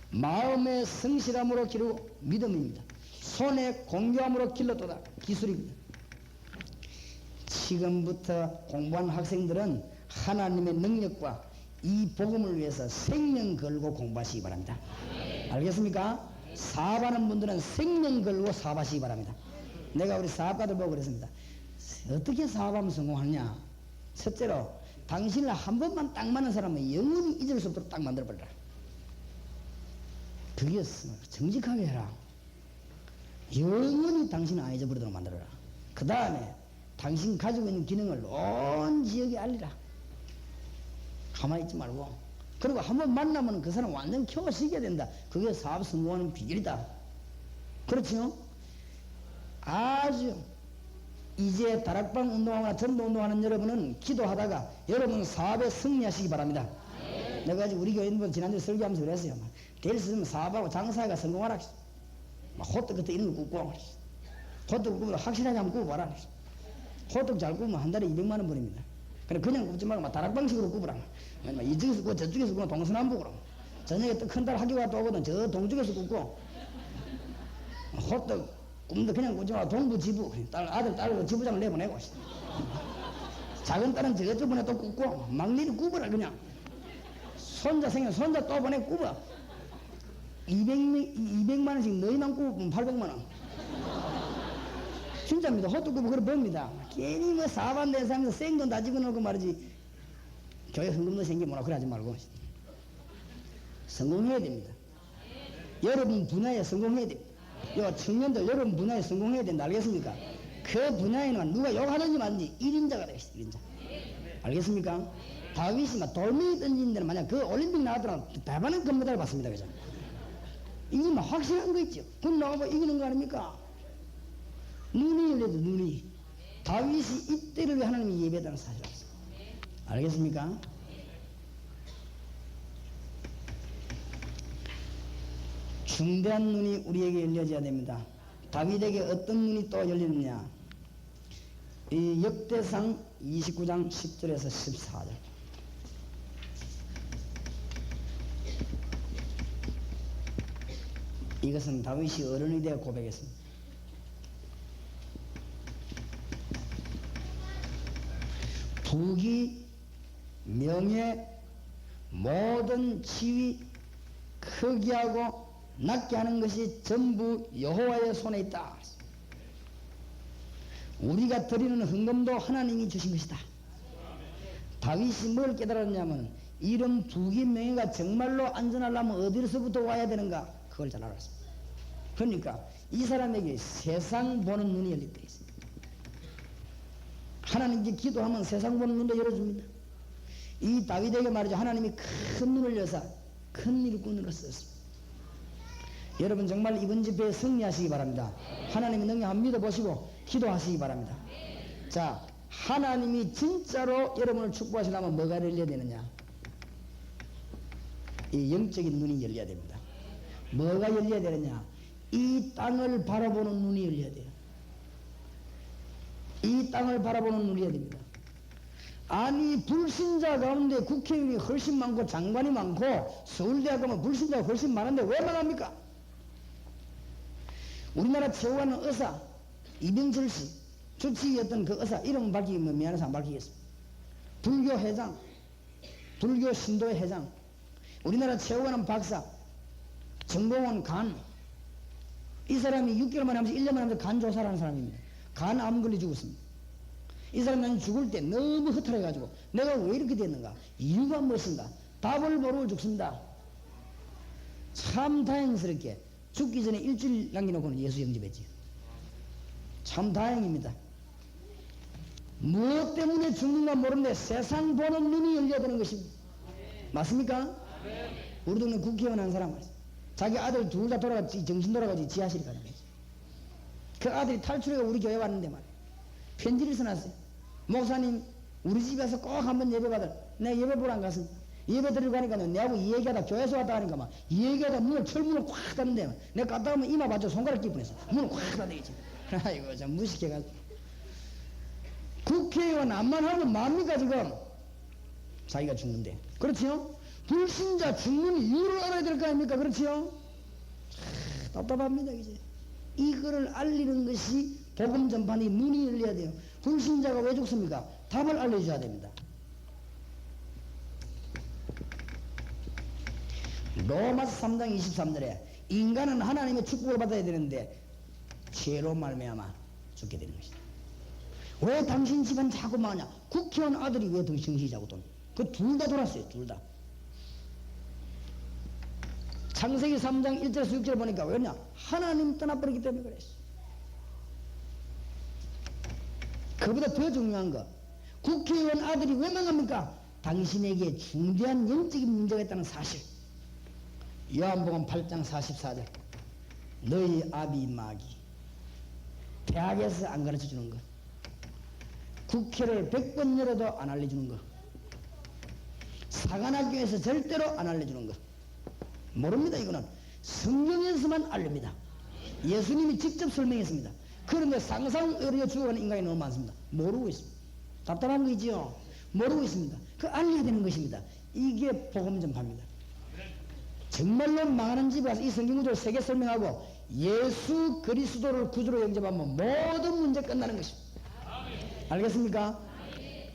Speaker 1: 마음의 성실함으로 기르고 믿음입니다. 손의 공교함으로 길렀도다. 기술입니다. 지금부터 공부한 학생들은 하나님의 능력과 이 복음을 위해서 생명 걸고 공부하시기 바랍니다. 알겠습니까? 사업하는 분들은 생명 걸고 사업하시기 바랍니다. 내가 우리 사업가들 보고 그랬습니다. 어떻게 사업하면 성공하느냐? 첫째로 당신을 한 번만 딱 만난 사람은 영원히 잊을 수 없도록 딱 만들어버려라. 그게 정직하게 해라. 영원히 당신을 안 잊어버리도록 만들어라. 그 다음에 당신 가지고 있는 기능을 온 지역에 알리라. 가만히 있지 말고. 그리고 한번 만나면 그 사람 완전 켜시게 된다. 그게 사업 성공하는 비결이다. 그렇죠? 아주 이제 다락방 운동하거나 전도 운동하는 여러분은 기도하다가 여러분 사업에 승리하시기 바랍니다. 내가 아직 우리 교인분 지난주에 설교하면서 그랬어요. 될 수 있으면 사업하고 장사가 성공하라. 호떡 같은 이런 거 굽고 호떡 굽으면 확실하게 한번 굽어봐라. 호떡 잘 굽으면 한 달에 200만 원 벌입니다. 그냥 굽지 말고 다락방식으로 굽으라. 이쪽에서 굽고 저쪽에서 굽고 동서남북으로. 저녁에 또 큰 딸 학교 갔다 오거든. 저 동쪽에서 굽고 호떡 굽는데 그냥 굽지 말고 동부 지부 아들 딸로 지부장을 내보내고 작은 딸은 저쪽 보내 또 굽고 막내를 굽어라. 그냥 손자 생겨 손자 또 보내 굽어. 200만 원씩 너희만 굽으면 800만 원. 진짜입니다. 호떡 굽어 그래 봅니다. 괜히 뭐 사업 안 되는 사람에서 생돈 다 집어넣고 말이지. 교회 헌금도 생기면 그래 하지 말고 성공해야 됩니다. 여러분 분야에 성공해야 됩니다. 요 청년들 여러분 분야에 성공해야 된다. 알겠습니까? 그 분야에는 누가 욕하는지 말든지 1인자가 되겠어. 1인자. 알겠습니까? 다윗이 막 돌멩이 던지는 데는 만약 그 올림픽 나가더라도 대반은 금메달을 받습니다. 그죠? 이게 막 확실한 거 있죠. 그건 나가고 이기는 거 아닙니까? 눈이 열려도 눈이. 다윗이 이때를 위해 하나님이 예배했다는 사실을 알았어요. 알겠습니까? 중대한 눈이 우리에게 열려져야 됩니다. 다윗에게 어떤 눈이 또 열리느냐? 이 역대상 29장 10절에서 14절. 이것은 다윗이 어른이 되어 고백했습니다. 부귀, 명예, 모든 지위, 크게 하고 낮게 하는 것이 전부 여호와의 손에 있다. 우리가 드리는 헌금도 하나님이 주신 것이다. 다윗이 뭘 깨달았냐면 이런 부귀 명예가 정말로 안전하려면 어디서부터 와야 되는가 그걸 잘 알았습니다. 그러니까 이 사람에게 세상 보는 눈이 열리게 있습니다. 하나님께 기도하면 세상 보는 눈도 열어줍니다. 이 다윗에게 말이죠. 하나님이 큰 눈을 여사 큰 일꾼으로 썼습니다. 여러분 정말 이번 집회에 승리하시기 바랍니다. 하나님의 능력 한번 믿어보시고 기도하시기 바랍니다. 자, 하나님이 진짜로 여러분을 축복하시려면 뭐가 열려야 되느냐? 이 영적인 눈이 열려야 됩니다. 뭐가 열려야 되느냐? 이 땅을 바라보는 눈이 열려야 돼요. 이 땅을 바라보는 눈이 열려야 됩니다. 아니 불신자 가운데 국회의원이 훨씬 많고 장관이 많고 서울대학 가면 불신자가 훨씬 많은데 왜 망합니까? 우리나라 최고하는 의사 이병철 씨 주치의였던 그 의사 이름 밝히면 미안해서 안 밝히겠습니다. 불교 회장, 불교 신도의 회장, 우리나라 최고하는 박사 정봉원 간, 이 사람이 6개월 만에 하면서 1년 만에 하면서 간 조사를 하는 사람입니다. 간 암 걸려 죽었습니다. 이 사람이 나는 죽을 때 너무 허탈해가지고 내가 왜 이렇게 됐는가? 이유가 무엇인가? 답을 모르고 죽습니다. 참 다행스럽게 죽기 전에 일주일 남겨놓고는 예수 영접했지. 참 다행입니다. 무엇 때문에 죽는가 모르는데 세상 보는 눈이 열려야 되는 것입니다. 맞습니까? 우리 동네 국회의원 한 사람 말이야. 자기 아들 둘 다 돌아가지 정신 돌아가지 지하실에 가는 거지. 그 아들이 탈출해가 우리 교회 왔는데 말이야. 편지를 써놨어요. 목사님 우리 집에서 꼭 한번 예배 받을. 내가 예배 보러 안 갔습니다. 예배 드리러 가니까 내하고 이 얘기하다 교회에서 왔다 하니까 막 이 얘기하다 문을 철문을 꽉 닫는데 내가 갔다 오면 이마 맞춰 손가락 끼 뻔했어. 문을 꽉 닫아야지. 아이고 참 무식해가지고. 국회의원 암만 하면 뭡니까 지금? 자기가 죽는데. 그렇지요? 불신자 죽는 이유를 알아야 될 거 아닙니까? 그렇지요? 답답합니다 이제. 이거를 알리는 것이 복음 전파니 눈이 열려야 돼요. 불신자가 왜 죽습니까? 답을 알려줘야 됩니다. 로마서 3장 23절에 인간은 하나님의 축복을 받아야 되는데 죄로 말미암아 죽게 되는 것이다. 왜 당신 집안 자꾸 망하냐? 국회의원 아들이 왜 정신이 자꾸 도는? 그 둘 다 돌았어요. 둘 다. 창세기 3장 1절에서 6절에 보니까 왜냐? 하나님 떠나버리기 때문에 그랬어. 그보다 더 중요한 거, 국회의원 아들이 왜 망합니까? 당신에게 중대한 영적인 문제가 있다는 사실. 요한복음 8장 44절. 너희 아비 마귀 대학에서 안 가르쳐주는 거, 국회를 100번 열어도 안 알려주는 거, 사관학교에서 절대로 안 알려주는 거 모릅니다. 이거는 성경에서만 알립니다. 예수님이 직접 설명했습니다. 그런데 상상 어려 죽어가는 인간이 너무 많습니다. 모르고 있습니다. 답답한 거 있지요? 모르고 있습니다. 그 알려야 되는 것입니다. 이게 복음 전파입니다. 정말로 망하는 집에 가서 이 성경 구조를 세계 설명하고 예수 그리스도를 구주로 영접하면 모든 문제 끝나는 것입니다. 알겠습니까?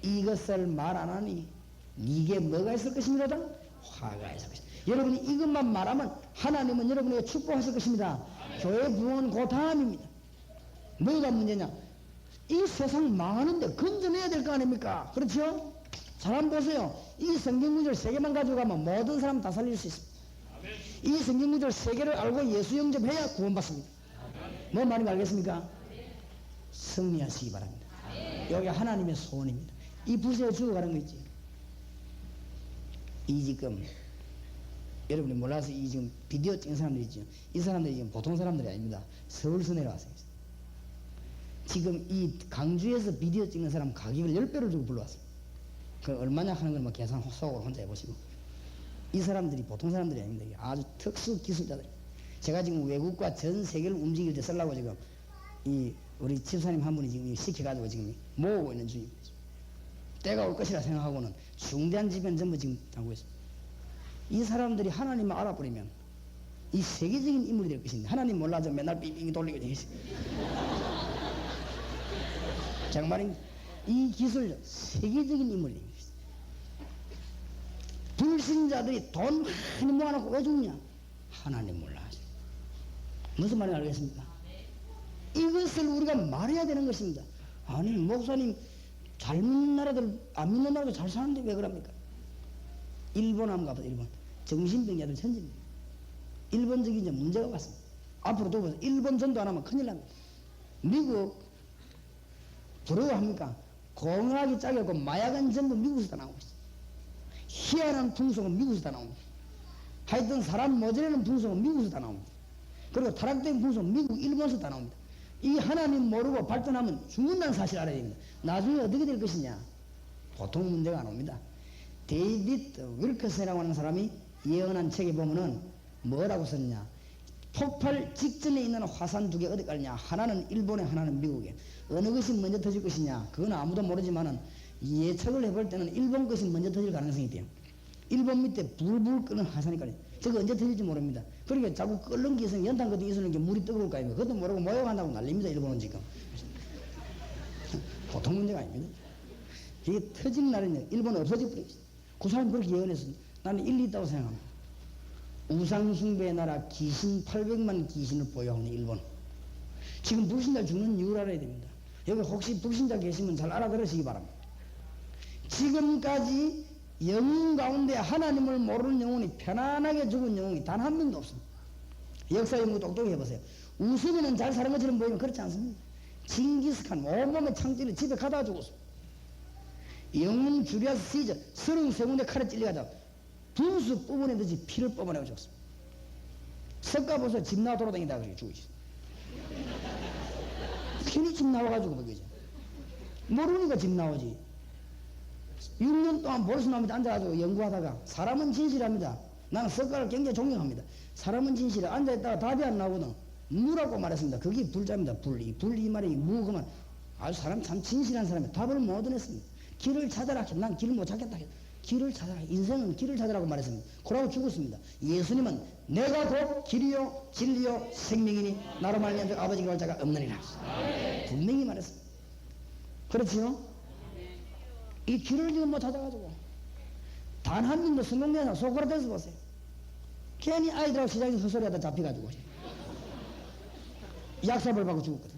Speaker 1: 이것을 말 안 하니 이게 뭐가 있을 것입니다? 화가 있을 것입니다. 여러분이 이것만 말하면 하나님은 여러분에게 축복하실 것입니다. 교회 부흥은 그 다음입니다. 뭐가 문제냐? 이 세상 망하는데 건져내야 될 거 아닙니까? 그렇죠? 사람 보세요. 이 성경 구절 3개만 가져가면 모든 사람 다 살릴 수 있습니다. 이 성경 구절 3개를 알고 예수 영접해야 구원받습니다. 뭔 말인지 알겠습니까? 승리하시기 바랍니다. 여기 하나님의 소원입니다. 이 부서에 죽어가는 거 있지. 이 지금 여러분이 몰라서 이 지금 비디오 찍은 사람들이 있죠. 이 사람들이 지금 보통 사람들이 아닙니다. 서울서 내려왔어요. 지금 이 강주에서 비디오 찍는 사람 가격을 10배를 주고 불러왔어요. 그 얼마냐 하는 걸 뭐 계산 속으로 혼자 해보시고. 이 사람들이 보통 사람들이 아닙니다. 아주 특수 기술자들. 제가 지금 외국과 전 세계를 움직일 때 쓰려고 지금 이 우리 집사님 한 분이 지금 시켜가지고 지금 모으고 있는 중입니다. 때가 올 것이라 생각하고는 중대한 집회는 전부 지금 하고 있습니다. 이 사람들이 하나님을 알아버리면 이 세계적인 인물이 될 것입니다. 하나님 몰라서 맨날 빙빙 돌리고 있습니다. 정말입니다. 이 기술 세계적인 인물입니다. 불신자들이 돈 많이 모아놓고 왜 죽냐? 하나님 몰라서. 무슨 말인지 알겠습니까? 이것을 우리가 말해야 되는 것입니다. 아니 목사님 젊은 나라들 안 믿는 나라도 잘 사는데 왜 그럽니까? 일본 한번 가보세요. 일본 정신병자들 천지입니다. 일본적인 이제 문제가 왔습니다. 앞으로 두고 보세요. 일본 전도 안 하면 큰일 납니다. 미국 부러워합니까? 공학이 짜겠고 마약은 전부 미국에서 다 나오고 있어요. 희한한 풍속은 미국에서 다 나옵니다. 하여튼 사람 모자라는 풍속은 미국에서 다 나옵니다. 그리고 타락된 풍속은 미국, 일본에서 다 나옵니다. 이 하나님 모르고 발전하면 죽는다는 사실 알아야 됩니다. 나중에 어떻게 될 것이냐? 보통 문제가 안 옵니다. 데이비드 윌커슨이라고 하는 사람이 예언한 책에 보면은 뭐라고 썼냐? 폭발 직전에 있는 화산 두 개 어디 깔냐? 하나는 일본에, 하나는 미국에. 어느 것이 먼저 터질 것이냐? 그건 아무도 모르지만은 예측을 해볼 때는 일본 것이 먼저 터질 가능성이 있대요. 일본 밑에 불불 끄는 화산이 깔려. 저거 언제 터질지 모릅니다. 그러니까 자꾸 끓는 게 있으면 연탄 같은 게 있으면 물이 뜨거울 거 아닙니까? 그것도 모르고 모욕한다고 난립니다. 일본은 지금. 보통 문제가 아닙니다. 이게 터진 날은 일본은 없어질 뿐이지. 그 사람이 그렇게 예언했습니다. 나는 일리 있다고 생각합니다. 우상숭배의 나라 귀신 800만 귀신을 보유하는 일본. 지금 불신자 죽는 이유를 알아야 됩니다. 여기 혹시 불신자 계시면 잘 알아들으시기 바랍니다. 지금까지 영웅 가운데 하나님을 모르는 영혼이 편안하게 죽은 영웅이 단 한 명도 없습니다. 역사 연구 똑똑히 해보세요. 웃으면 잘 사는 것처럼 보이면 그렇지 않습니다. 징기스칸 온몸에 창질을 집에 가다 죽었습니다. 영웅 주리아스 시저 33군데 칼에 찔려가자 분수 뽑아내듯이 피를 뽑아내고 죽었습니다. 석가보서 집 나와 돌아다니다 그렇게 죽으셨어요. 괜히 집 나와가지고 그러죠. 모르니까 집 나오지. 6년 동안 보르스나무에 앉아가지고 연구하다가 사람은 진실합니다. 나는 석가를 굉장히 존경합니다. 사람은 진실해. 앉아있다가 답이 안 나오거든. 무라고 말했습니다. 그게 불자입니다. 불 이 말이 무그만 아주 사람 참 진실한 사람이 답을 못 얻어냈습니다. 길을 찾아라. 난 길을 못 찾겠다. 길을 찾아라. 인생은 길을 찾아라고 말했습니다. 그러고 죽었습니다. 예수님은 내가 곧 길이요 진리요 생명이니 나로 말미암아 아버지께 갈 자가 없느니라. 분명히 말했습니다. 그렇지요? 이 길을 지금 못 찾아가지고 단 한 명도 성공되나 소크라테스 보세요. 괜히 아이들하고 시장에서 헛소리하다 잡혀가지고 약삽을 받고 죽었거든.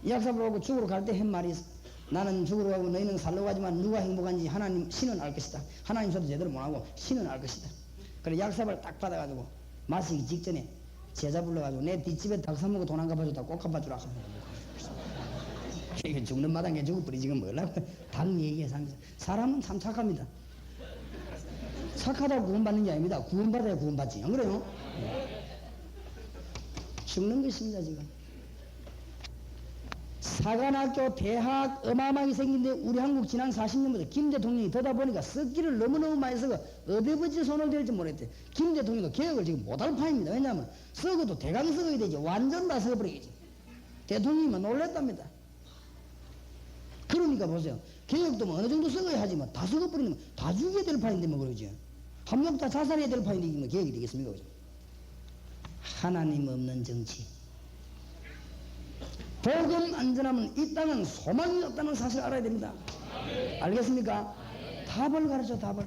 Speaker 1: 약삽을 받고 죽으러 갈 때 한 말이 있어. 나는 죽으러 가고 너희는 살려고 하지만 누가 행복한지 하나님 신은 알 것이다. 하나님 소도 제대로 못하고 신은 알 것이다. 그래 약삽을 딱 받아가지고 마시기 직전에 제자 불러가지고 내 뒷집에 닭 사먹고 돈 안 갚아줬다 꼭 갚아주라 하면 이게 죽는 마당에 죽을뿐이 지금 뭐라고 닭 얘기해서 사람은 참 착합니다. 착하다고 구원받는 게 아닙니다. 구원받아야 구원받지. 안 그래요? 죽는 것입니다. 지금 사관학교 대학 어마어마하게 생긴데 우리 한국 지난 40년부터 김 대통령이 더다 보니까 썩기를 너무너무 많이 썩어 어디부터 손을 댈지 모르겠대. 김 대통령도 개혁을 지금 못할 판입니다. 왜냐하면 썩어도 대강 썩어야 되지 완전 다 썩어버리겠지. 대통령이면 놀랬답니다. 그러니까 보세요. 개혁도 뭐 어느 정도 썩어야 하지만 다 썩어버리면 다 죽여야 될 판인데 뭐 그러지. 한 명 다 자살해야 될 판인데 뭐 개혁이 되겠습니까? 그죠? 하나님 없는 정치. 복음 안 전하면 이 땅은 소망이 없다는 사실을 알아야 됩니다. 알겠습니까? 답을 가르쳐 답을.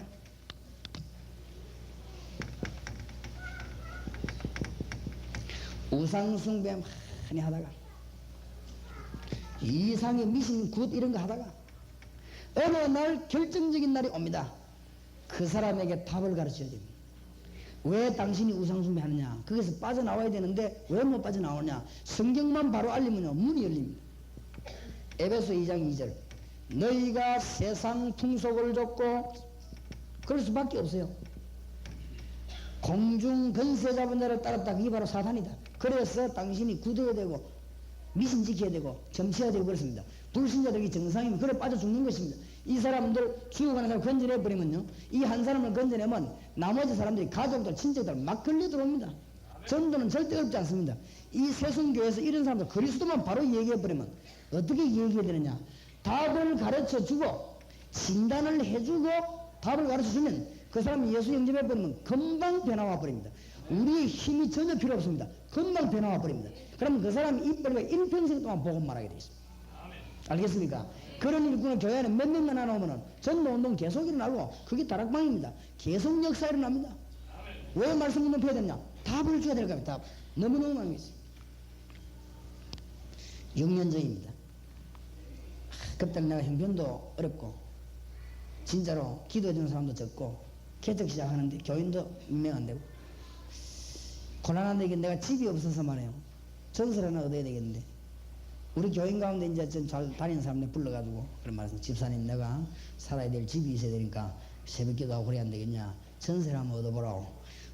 Speaker 1: 우상숭배 많이 하다가 이상의 미신 굿 이런 거 하다가 어느 날 결정적인 날이 옵니다. 그 사람에게 답을 가르쳐야 됩니다. 왜 당신이 우상숭배 하느냐? 거기서 빠져나와야 되는데 왜 못 빠져나오냐? 성경만 바로 알리면 문이 열립니다. 에베소 2장 2절 너희가 세상 풍속을 좇고 그럴 수밖에 없어요. 공중 권세 잡은 자를 따랐다. 그게 바로 사탄이다. 그래서 당신이 굳어야 되고 미신 지켜야 되고 점치해야 되고 그렇습니다. 불신자들이 정상이면 그래 빠져 죽는 것입니다. 이 사람들 죽어가는 사람 건져내버리면요 이 한 사람을 건져내면 나머지 사람들이 가족들 친척들 막 걸려 들어옵니다. 전도는 절대 어렵지 않습니다. 이 세순교회에서 이런 사람들 그리스도만 바로 얘기해버리면 어떻게 얘기해야 되느냐? 답을 가르쳐주고 진단을 해주고 답을 가르쳐주면 그 사람이 예수 영접해버리면 금방 변화와 버립니다. 우리의 힘이 전혀 필요 없습니다. 금방 변화와 버립니다. 그러면 그 사람이 이빨과 일평생 동안 복음 말하게 되어 있습니다. 알겠습니까? 그런 일꾼은 교회 안에 몇 명만 안 오면은 전도운동 계속 일어나고 그게 다락방입니다. 계속 역사 일어납니다. 왜 말씀 운동 펴야 되냐? 답을 줘야 될 겁니다. 답. 너무너무 많이 있어요. 6년 전입니다. 그때 내가 형편도 어렵고 진짜로 기도해주는 사람도 적고 개척 시작하는데 교인도 몇 명 안 되고 곤란한데 이게 내가 집이 없어서 말해요. 전설 하나 얻어야 되겠는데 우리 교인 가운데 이제 좀 잘 다니는 사람들 불러가지고 그런 말씀 집사님 내가 살아야 될 집이 있어야 되니까 새벽 기도하고 그래야 안 되겠냐 전세를 한번 얻어보라고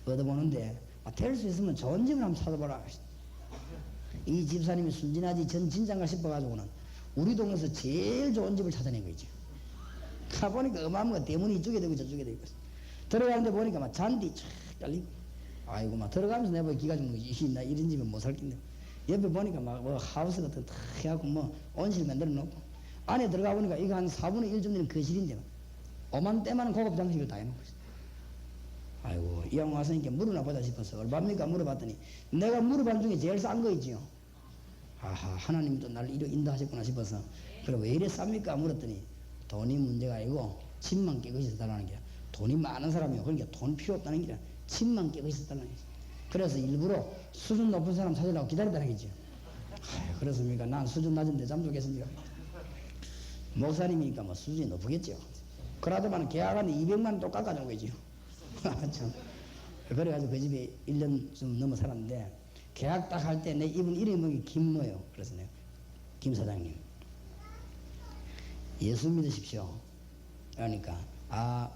Speaker 1: 얻어보는데 될 수 있으면 좋은 집을 한번 찾아보라. 이 집사님이 순진하지 전 진짠가 싶어가지고는 우리 동네에서 제일 좋은 집을 찾아낸 거지. 가보니까 어마어마한 대문이 이쪽에 되고 저쪽에 되고 들어가는데 보니까 막 잔디 쫙 깔리고 아이고 막 들어가면서 내가 기가 죽는 거지. 나 이런 집에 못 살겠네. 옆에 보니까 막 뭐 하우스 같은 거 탁 해갖고 뭐 온실 만들어 놓고 안에 들어가 보니까 이거 한 4분의 1 정도는 거실인데 오만 때만은 고급 장식을 다 해놓고 있어. 아이고 이왕 왔으니까 물어나 보자 싶어서 얼마입니까 물어봤더니 내가 물어본 중에 제일 싼 거 있지요. 아하 하나님도 나를 이래 인도하셨구나 싶어서 그래 왜 이래 쌉니까 물었더니 돈이 문제가 아니고 집만 깨끗이 달라는 게 돈이 많은 사람이요. 그러니까 돈 필요 없다는 게 아니라 집만 깨끗이 달라는 게 그래서 일부러 수준 높은 사람 찾으려고 기다렸다는 거죠. 그렇습니까? 난 수준 낮은데 잠 좋겠습니까? 목사님이니까 뭐 수준이 높겠죠. 그러더만 계약하는데 200만 원 또 깎아준 거죠. 참. 그래가지고 그 집에 1년 좀 넘어 살았는데 계약 딱 할 때 내 이분 이름이 김모예요. 그래서 내가 김 사장님 예수 믿으십시오. 그러니까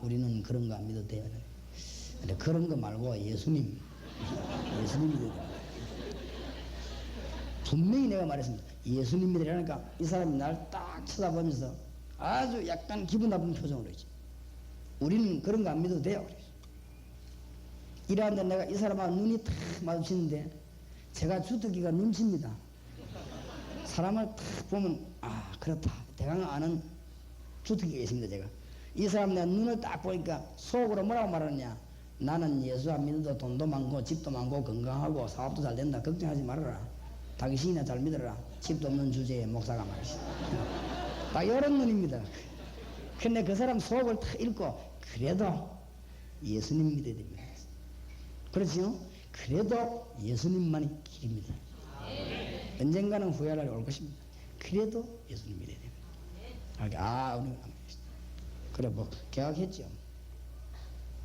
Speaker 1: 우리는 그런 거 안 믿어도 돼요. 근데 그런 거 말고 예수님 믿어야 돼. 분명히 내가 말했습니다. 예수님 믿으라니까 이 사람이 날 딱 쳐다보면서 아주 약간 기분 나쁜 표정으로 했지. 우리는 그런 거 안 믿어도 돼요. 이러는데 내가 이 사람하고 눈이 탁 마주치는데 제가 주특기가 눈치입니다. 사람을 탁 보면 그렇다 대강 아는 주특기가 있습니다. 제가 이 사람 내가 눈을 딱 보니까 속으로 뭐라고 말하느냐 나는 예수 안 믿어도 돈도 많고 집도 많고 건강하고 사업도 잘 된다 걱정하지 말아라 당신이나 잘 믿어라 집도 없는 주제에 목사가 말이지 딱 이런 눈입니다. 근데 그 사람 속을 탁 읽고 그래도 예수님 믿어야 됩니다. 그렇지요? 그래도 예수님만이 길입니다. 언젠가는 후회할 날이 올 것입니다. 그래도 예수님 믿어야 됩니다. 우리가 그래 뭐 계약했죠.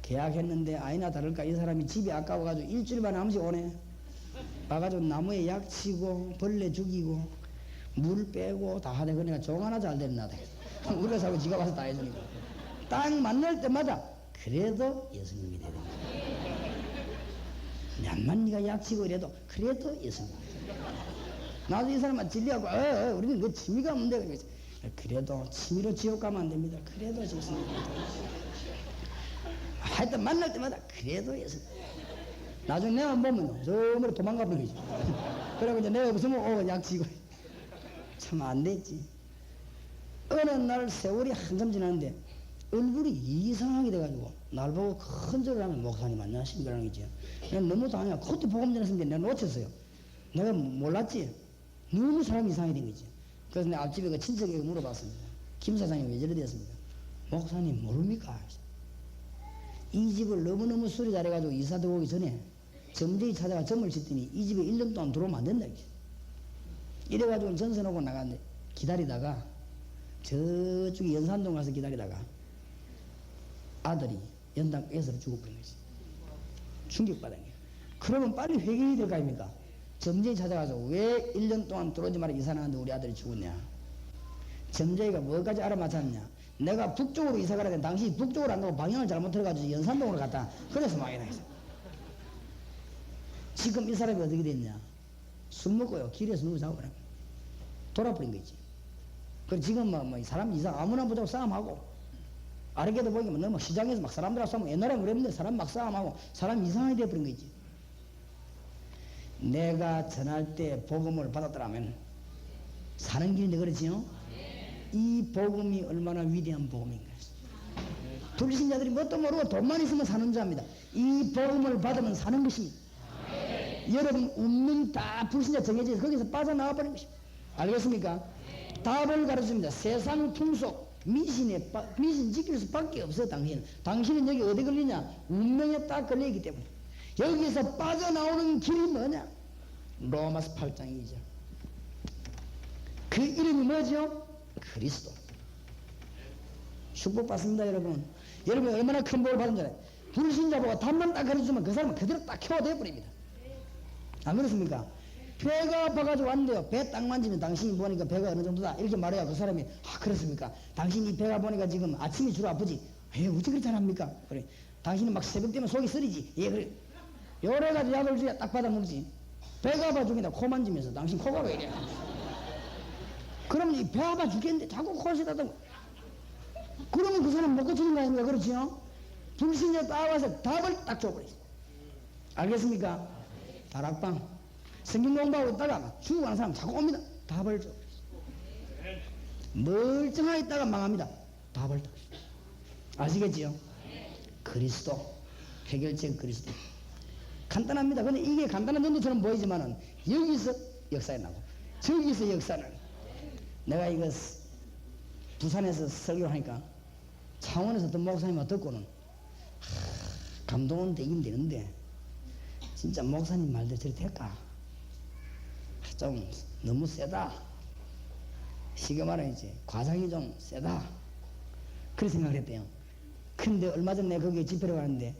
Speaker 1: 계약했는데 아니나 다를까 이 사람이 집이 아까워가지고 일주일만 한 번씩 오네. 와가지고 나무에 약 치고 벌레 죽이고 물 빼고 다 하대. 그러니까 종 하나 잘 됐나 돼. 우리가 사고 지가 와서 다 해주니까 딱 만날 때마다 그래도 예수님 믿어야 됩니다. 냠만 네가 약 치고 이래도 그래도 예수님 나도 이 사람만 진리하고 우리는 그 취미가 없는데 그래도 취미로 지옥 가면 안 됩니다. 그래도 예수님 하여튼 만날 때마다 그래도 예수님 나중에 내만 보면 저물로 도망가 버리는 거지. 그러고 이제 내가 없으면 약 치고 참 안 됐지. 어느 날 세월이 한참 지났는데 얼굴이 이상하게 돼가지고 날 보고 큰 소리를 하면 목사님 안녕하십니까 라는 거지. 내가 너무 당황해. 그것도 복음 전했는데 내가 놓쳤어요. 내가 몰랐지. 너무 사람이 이상하게 된 거지. 그래서 내 앞집에 그 친척에게 물어봤습니다. 김 사장님 왜 저래 됐습니까? 목사님 모릅니까? 이 집을 너무너무 수리 잘해가지고 이사 들어오기 전에 점쟁이 찾아가 점을 짓더니 이 집에 1년 동안 들어오면 안 된다. 이래가지고 전세 놓고 나갔는데 기다리다가 저쪽에 연산동 가서 기다리다가 아들이 연당에서 죽어버린 거지. 충격받은 거예요. 그러면 빨리 회개해야 될 거 아닙니까? 점쟁이 찾아가서 왜 1년 동안 들어오지 말아 이사 나갔는데 우리 아들이 죽었냐. 점쟁이가 뭐까지 알아맞혔냐. 내가 북쪽으로 이사 가라 했는데 당신이 북쪽으로 안 가고 방향을 잘못 들어가지고 연산동으로 갔다. 그래서 망해나 했어. 지금 이 사람이 어떻게 됐냐. 술 먹고요 길에서 누구 잡아버려 돌아버린 거지. 그리고 지금 뭐 사람 이상 아무나 보자고 싸움하고 아르게도 보니까 너무 시장에서 막 사람들하고 싸우면 옛날에는 그랬는데 사람 막 싸움하고 사람 이상하게 돼버린 거지. 내가 전할 때 복음을 받았더라면 사는 길인데 그렇지요? 이 복음이 얼마나 위대한 복음인가. 불신자들이 뭣도 모르고 돈만 있으면 사는 자입니다. 이 복음을 받으면 사는 것입니다. 여러분 운명 다 불신자 정해져서 거기서 빠져나와 버린 것입니다. 알겠습니까? 답을 가르칩니다. 세상 풍속, 미신 지킬 수밖에 없어. 당신은 여기 어디 걸리냐? 운명에 딱 걸려있기 때문에. 여기서 빠져나오는 길이 뭐냐? 로마서 8장이죠. 그 이름이 뭐죠? 그리스도. 축복받습니다, 여러분. 여러분 얼마나 큰 복을 받은 줄 알아요? 불신자 보고 답만 딱 가르쳐주면 그 사람은 그대로 딱 키워돼 버립니다. 안 그렇습니까? 배가 아파가지고 왔는데요. 배 딱 만지면 당신이 보니까 배가 어느 정도다 이렇게 말해야 그 사람이 아 그렇습니까? 당신이 배가 보니까 지금 아침이 주로 아프지? 에 어떻게 그렇게 잘합니까? 그래. 당신은 막 새벽 되면 속이 쓰리지? 예 그래. 요래가지고 약을 줘야 딱 받아 먹지. 배가 아파 죽겠다 코 만지면서 당신 코가 왜 이래? 그럼 이 배 아파 죽겠는데 자꾸 코를 쓰다듬고 그러면 그 사람 못 고치는 거 아닙니까? 그렇지요? 불신자 딱 와서 답을 딱 줘버리지. 알겠습니까? 다락방 성경 공부하고 있다가 죽어가는 사람 자꾸 옵니다. 답을 줘. 멀쩡하게 있다가 망합니다. 답을 줘. 아시겠지요? 그리스도 해결책 그리스도 간단합니다. 근데 이게 간단한 정도처럼 보이지만은 여기서 역사에 나고 저기서 역사를 내가 이거 부산에서 설교를 하니까 창원에서 어떤 목사님과 듣고는 감동은 되긴 되는데 진짜 목사님 말대로 저리 될까? 좀 너무 세다. 쉽게 말하면 과장이 좀 세다. 그렇게 생각을 했대요. 근데 얼마 전에 내가 거기에 집회를 가는데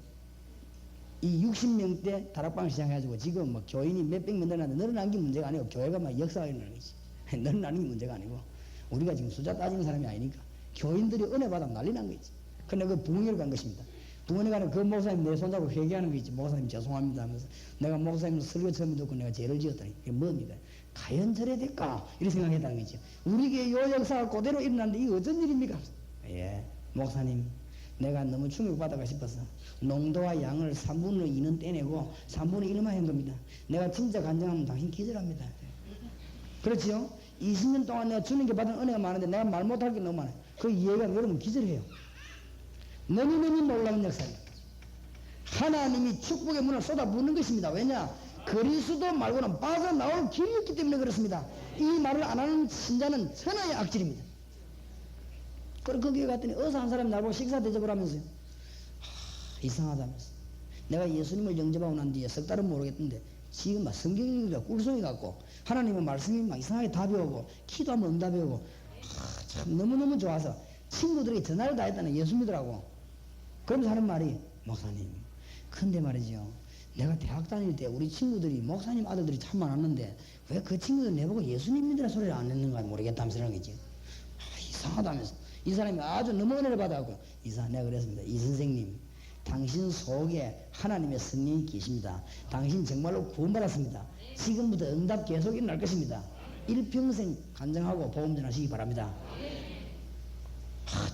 Speaker 1: 이 60명대 다락방을 시작해가지고 지금 뭐 교인이 몇백 명 늘어나는데 늘어난 게 문제가 아니고 교회가 막 역사가 일어나는 거지. 늘어나는 게 문제가 아니고 우리가 지금 숫자 따지는 사람이 아니니까 교인들이 은혜 받아 난리 난 거지. 근데 그 부흥회를 간 것입니다. 부흥회 가는 그 목사님 내 손잡고 회개하는 거 있지. 목사님 죄송합니다 하면서 내가 목사님 설교 처음 듣고 내가 죄를 지었다니 이게 뭡니까? 과연 저래 될까? 이렇게 생각했다는 거죠. 우리에게 요 역사가 그대로 일어났는데 이게 어쩐 일입니까? 예, 목사님 내가 너무 충격받아가 싶어서 농도와 양을 3분의 2는 떼내고 3분의 1만 한 겁니다. 내가 진짜 간증하면 당신 기절합니다. 그렇지요? 20년 동안 내가 주님께 받은 은혜가 많은데 내가 말 못할 게 너무 많아요. 그 이해가 여러분 기절해요. 너무너무 놀라운 역사입니다. 하나님이 축복의 문을 쏟아붓는 것입니다. 왜냐? 그리스도 말고는 빠져나올 길이 없기 때문에 그렇습니다. 이 말을 안 하는 신자는 천하의 악질입니다. 그리고 거기에 갔더니 어서 한 사람이 나보고 식사 대접을 하면서요. 이상하다면서. 내가 예수님을 영접하고 난 뒤에 석 달은 모르겠던데 지금 막 성경 읽기가 꿀송이 같고 하나님의 말씀이 막 이상하게 답이 오고 기도하면 응답이 오고 참 너무너무 좋아서 친구들에게 전화를 다 했다는 예수 믿으라고. 그러면서 하는 말이 목사님 근데 말이죠 내가 대학 다닐 때 우리 친구들이 목사님 아들들이 참 많았는데 왜 그 친구들 내보고 예수님 믿으라 소리를 안 했는가 모르겠다면서 그러겠지. 이상하다면서 이 사람이 아주 너무 은혜를 받아갖고 내가 그랬습니다. 이 선생님 당신 속에 하나님의 성령이 계십니다. 당신 정말로 구원받았습니다. 지금부터 응답 계속 일어날 것입니다. 일평생 간증하고 복음 전하시기 바랍니다.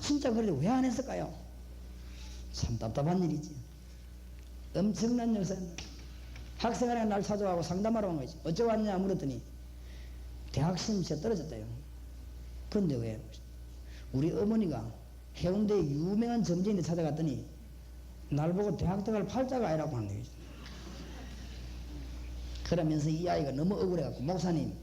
Speaker 1: 진짜 그래도 왜 안 했을까요? 참 답답한 일이지. 엄청난 역사입니다. 학생 하나 날 찾아가고 상담하러 온 거지. 어쩌고 왔냐 물었더니 대학 시험 시험 떨어졌다요. 그런데 왜? 우리 어머니가 해운대 유명한 점쟁이한테 찾아갔더니 날 보고 대학 들어갈 팔자가 아니라고 하는 거지. 그러면서 이 아이가 너무 억울해갖고 목사님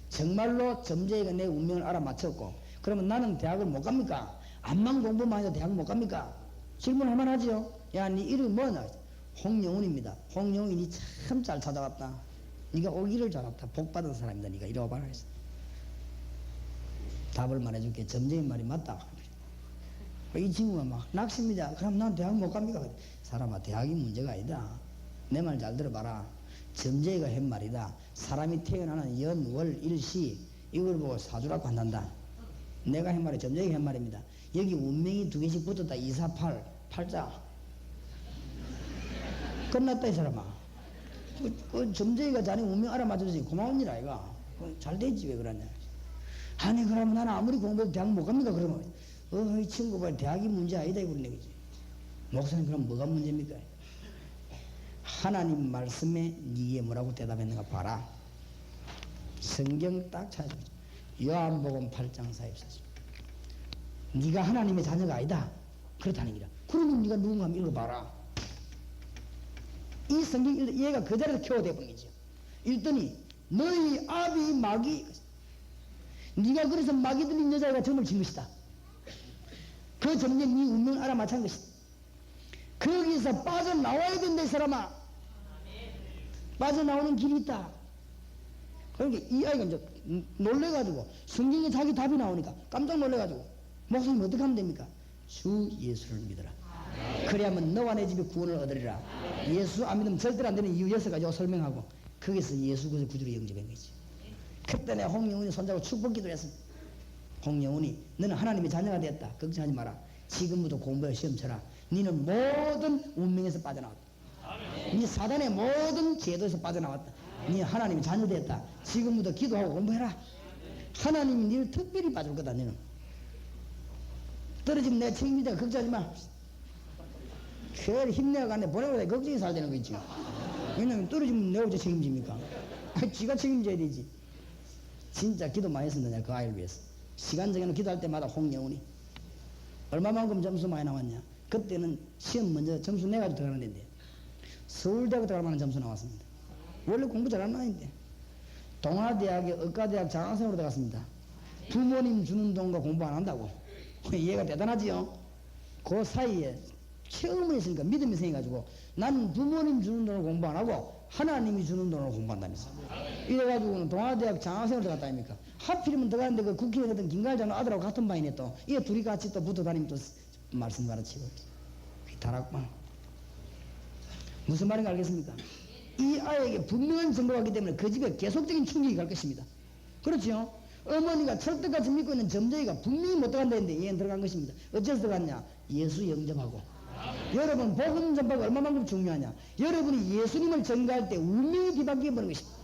Speaker 1: 정말로 점쟁이가 내 운명을 알아맞혔고 그러면 나는 대학을 못 갑니까? 암만 공부만 해도 대학 못 갑니까? 질문할 만하지요. 야, 네 이름이 뭐냐? 홍영훈입니다. 홍영훈이 참 잘 찾아왔다. 네가 오기를 잘했다. 복 받은 사람이다. 네가 이러고 봐라 했어. 답을 말해줄게. 점쟁이 말이 맞다. 이 친구가 막 낚시입니다. 그럼 난 대학 못 갑니까? 사람아 대학이 문제가 아니다. 내 말 잘 들어봐라. 점쟁이가 한 말이다. 사람이 태어나는 연, 월, 일시 이걸 보고 사주라고 한단다. 내가 한 말이 점쟁이가 한 말입니다. 여기 운명이 두 개씩 붙었다. 2, 4, 8 팔자 끝났다 이 사람아. 그 점쟁이가 자네 운명 알아맞아주지 고마운 일 아이가. 잘 되지 왜 그러냐. 아니 그러면 나는 아무리 공부해도 대학 못 갑니까? 그러면 이 친구 봐 대학이 문제 아니다 이걸 내기지. 목사님 그럼 뭐가 문제입니까? 하나님 말씀에 네게 뭐라고 대답했는가 봐라. 성경 딱 찾아보자. 요한복음 8장 44절. 네가 하나님의 자녀가 아니다. 그렇다는 얘기라. 그러면 네가 누군가 한번 읽어봐라. 이 성경 얘가 그 자리에서 키워대 버리죠. 읽더니 너희 아비 마귀 네가 그래서 마귀 들린 여자애가 점을 친 것이다. 그 점에 네 운명을 알아맞힌 것이다. 거기서 빠져나와야 된다 이 사람아. 빠져나오는 길이 있다. 그러니까 이 아이가 이제 놀래가지고 성경에 자기 답이 나오니까 깜짝 놀래가지고 목사님 어떻게 하면 됩니까? 주 예수를 믿어라. 그래야만 너와 내 집에 구원을 얻으리라. 예수 안 믿으면 절대로 안 되는 이유 6가지 설명하고 거기서 예수 그리스도 구주로 영접한 거지. 그때 내가 홍영훈이 손잡고 축복 기도를 했습니다. 홍영훈이 너는 하나님의 자녀가 되었다. 걱정하지 마라. 지금부터 공부해 시험 쳐라. 너는 모든 운명에서 빠져나왔다. 네 사단의 모든 제도에서 빠져나왔다. 네 하나님의 자녀 되었다. 지금부터 기도하고 공부해라. 하나님이 너를 특별히 봐줄 거다. 너는 떨어지면 내 책임이다. 걱정하지 마. 그래 힘내어가는데 보내고 걱정이 잘 되는 거 있지. 왜냐면 떨어지면 내가 어째 책임집니까? 지가 책임져야 되지. 진짜 기도 많이 했었는데 그 아이를 위해서. 시간 정해놓고 기도할 때마다 홍영훈이 얼마만큼 점수 많이 나왔냐. 그때는 시험 먼저 점수 내가지고 들어가는 데인데 서울대학교 들어갈 만한 점수 나왔습니다. 원래 공부 잘하는 아이인데 동아대학에 의과대학 장학생으로 들어갔습니다. 부모님 주는 돈과 공부 안 한다고. 얘가 대단하지요. 그 사이에 처음에 있으니까 믿음이 생겨가지고 나는 부모님 주는 돈으로 공부 안 하고 하나님이 주는 돈으로 공부한다면서. 이래가지고는 동아대학 장학생으로 들어갔다 아닙니까? 하필이면 들어가는데 그 국회의원 같은 김갈장 아들하고 같은 반이네 또. 이 둘이 같이 또 붙어 다니면 또 말씀 가르치고. 다락방. 무슨 말인가 알겠습니까? 이 아이에게 분명한 정보가 있기 때문에 그 집에 계속적인 충격이 갈 것입니다. 그렇죠? 어머니가 철떡같이 믿고 있는 점쟁이가 분명히 못 들어간다 했는데 얘는 들어간 것입니다. 어째서 들어갔냐? 예수 영접하고. 여러분 복음 전파가 얼마만큼 중요하냐? 여러분이 예수님을 전가할 때 운명이 뒤바뀌어 버리는 것입니다.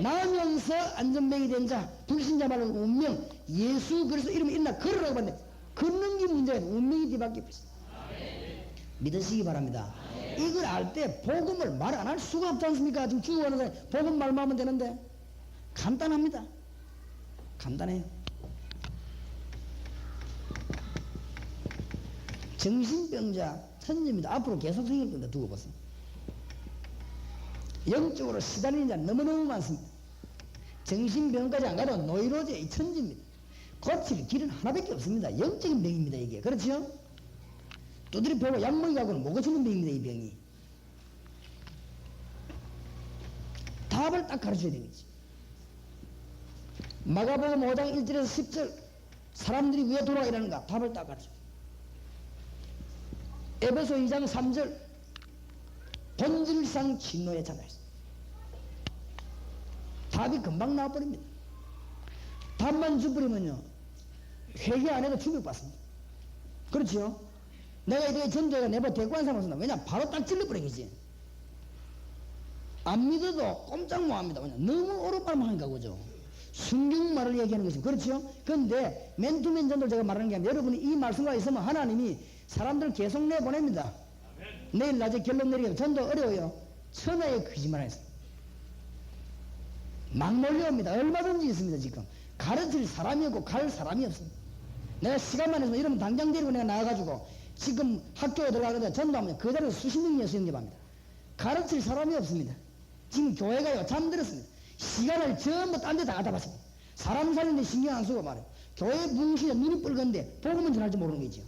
Speaker 1: 나면서 안전뱅이 된 자, 불신자 말로 운명, 예수 그래서 이름이 있나 걸으라고 봤는데 걷는 게 문제가 아니라 운명이 뒤바뀌어 버렸습니다. 믿으시기 바랍니다. 이걸 알 때 복음을 말 안 할 수가 없지 않습니까? 지금 죽어가는 사람 복음 말만 하면 되는데 간단합니다. 간단해요. 정신병자 천지입니다. 앞으로 계속 생길 건데 두고 보세요. 영적으로 시달리는 자 너무너무 많습니다. 정신병까지 안 가도 노이로제 천지입니다. 고칠 길은 하나밖에 없습니다. 영적인 병입니다. 이게 그렇죠? 두드리 펴고 약먹이 가고는 못 고치는 병입니다. 이 병이. 답을 딱 가르쳐야 되겠지. 마가복음 5장 1절에서 10절 사람들이 왜 돌아가려는가 답을 딱 가르쳐. 에베소 2장 3절 본질상 진노에 참여했어. 답이 금방 나와버립니다. 답만 줘버리면요 회개 안 해도 충격받습니다. 그렇죠? 내가 이렇게 전도해가 내버 대구한 사람을 쓴다. 왜냐 바로 딱 찔러버리겠지. 안 믿어도 꼼짝 못합니다. 왜냐 너무 오른말만 하니까 그죠. 성경말을 얘기하는 것이죠. 그렇죠? 그런데 맨투맨 전도를 제가 말하는 게 아니라 여러분이 이 말씀과 있으면 하나님이 사람들 계속 내보냅니다. 내일 낮에 결론 내리면 전도 어려워요. 천하의 거짓말 했어요. 막 몰려옵니다. 얼마든지 있습니다. 지금 가르칠 사람이 없고 갈 사람이 없습니다. 내가 시간만 있으면 이러면 당장 데리고 내가 나와가지고 지금 학교에 들어가는데 전도하면 그 자리에서 수십 명이 예수 영접합니다. 가르칠 사람이 없습니다. 지금 교회가요 잠들었습니다. 시간을 전부 딴 데 다 갖다 봤습니다. 사람 살리는데 신경 안 쓰고 말이에요. 교회 붕신에 눈이 붉은데 복음은 전할지 모르는 거죠.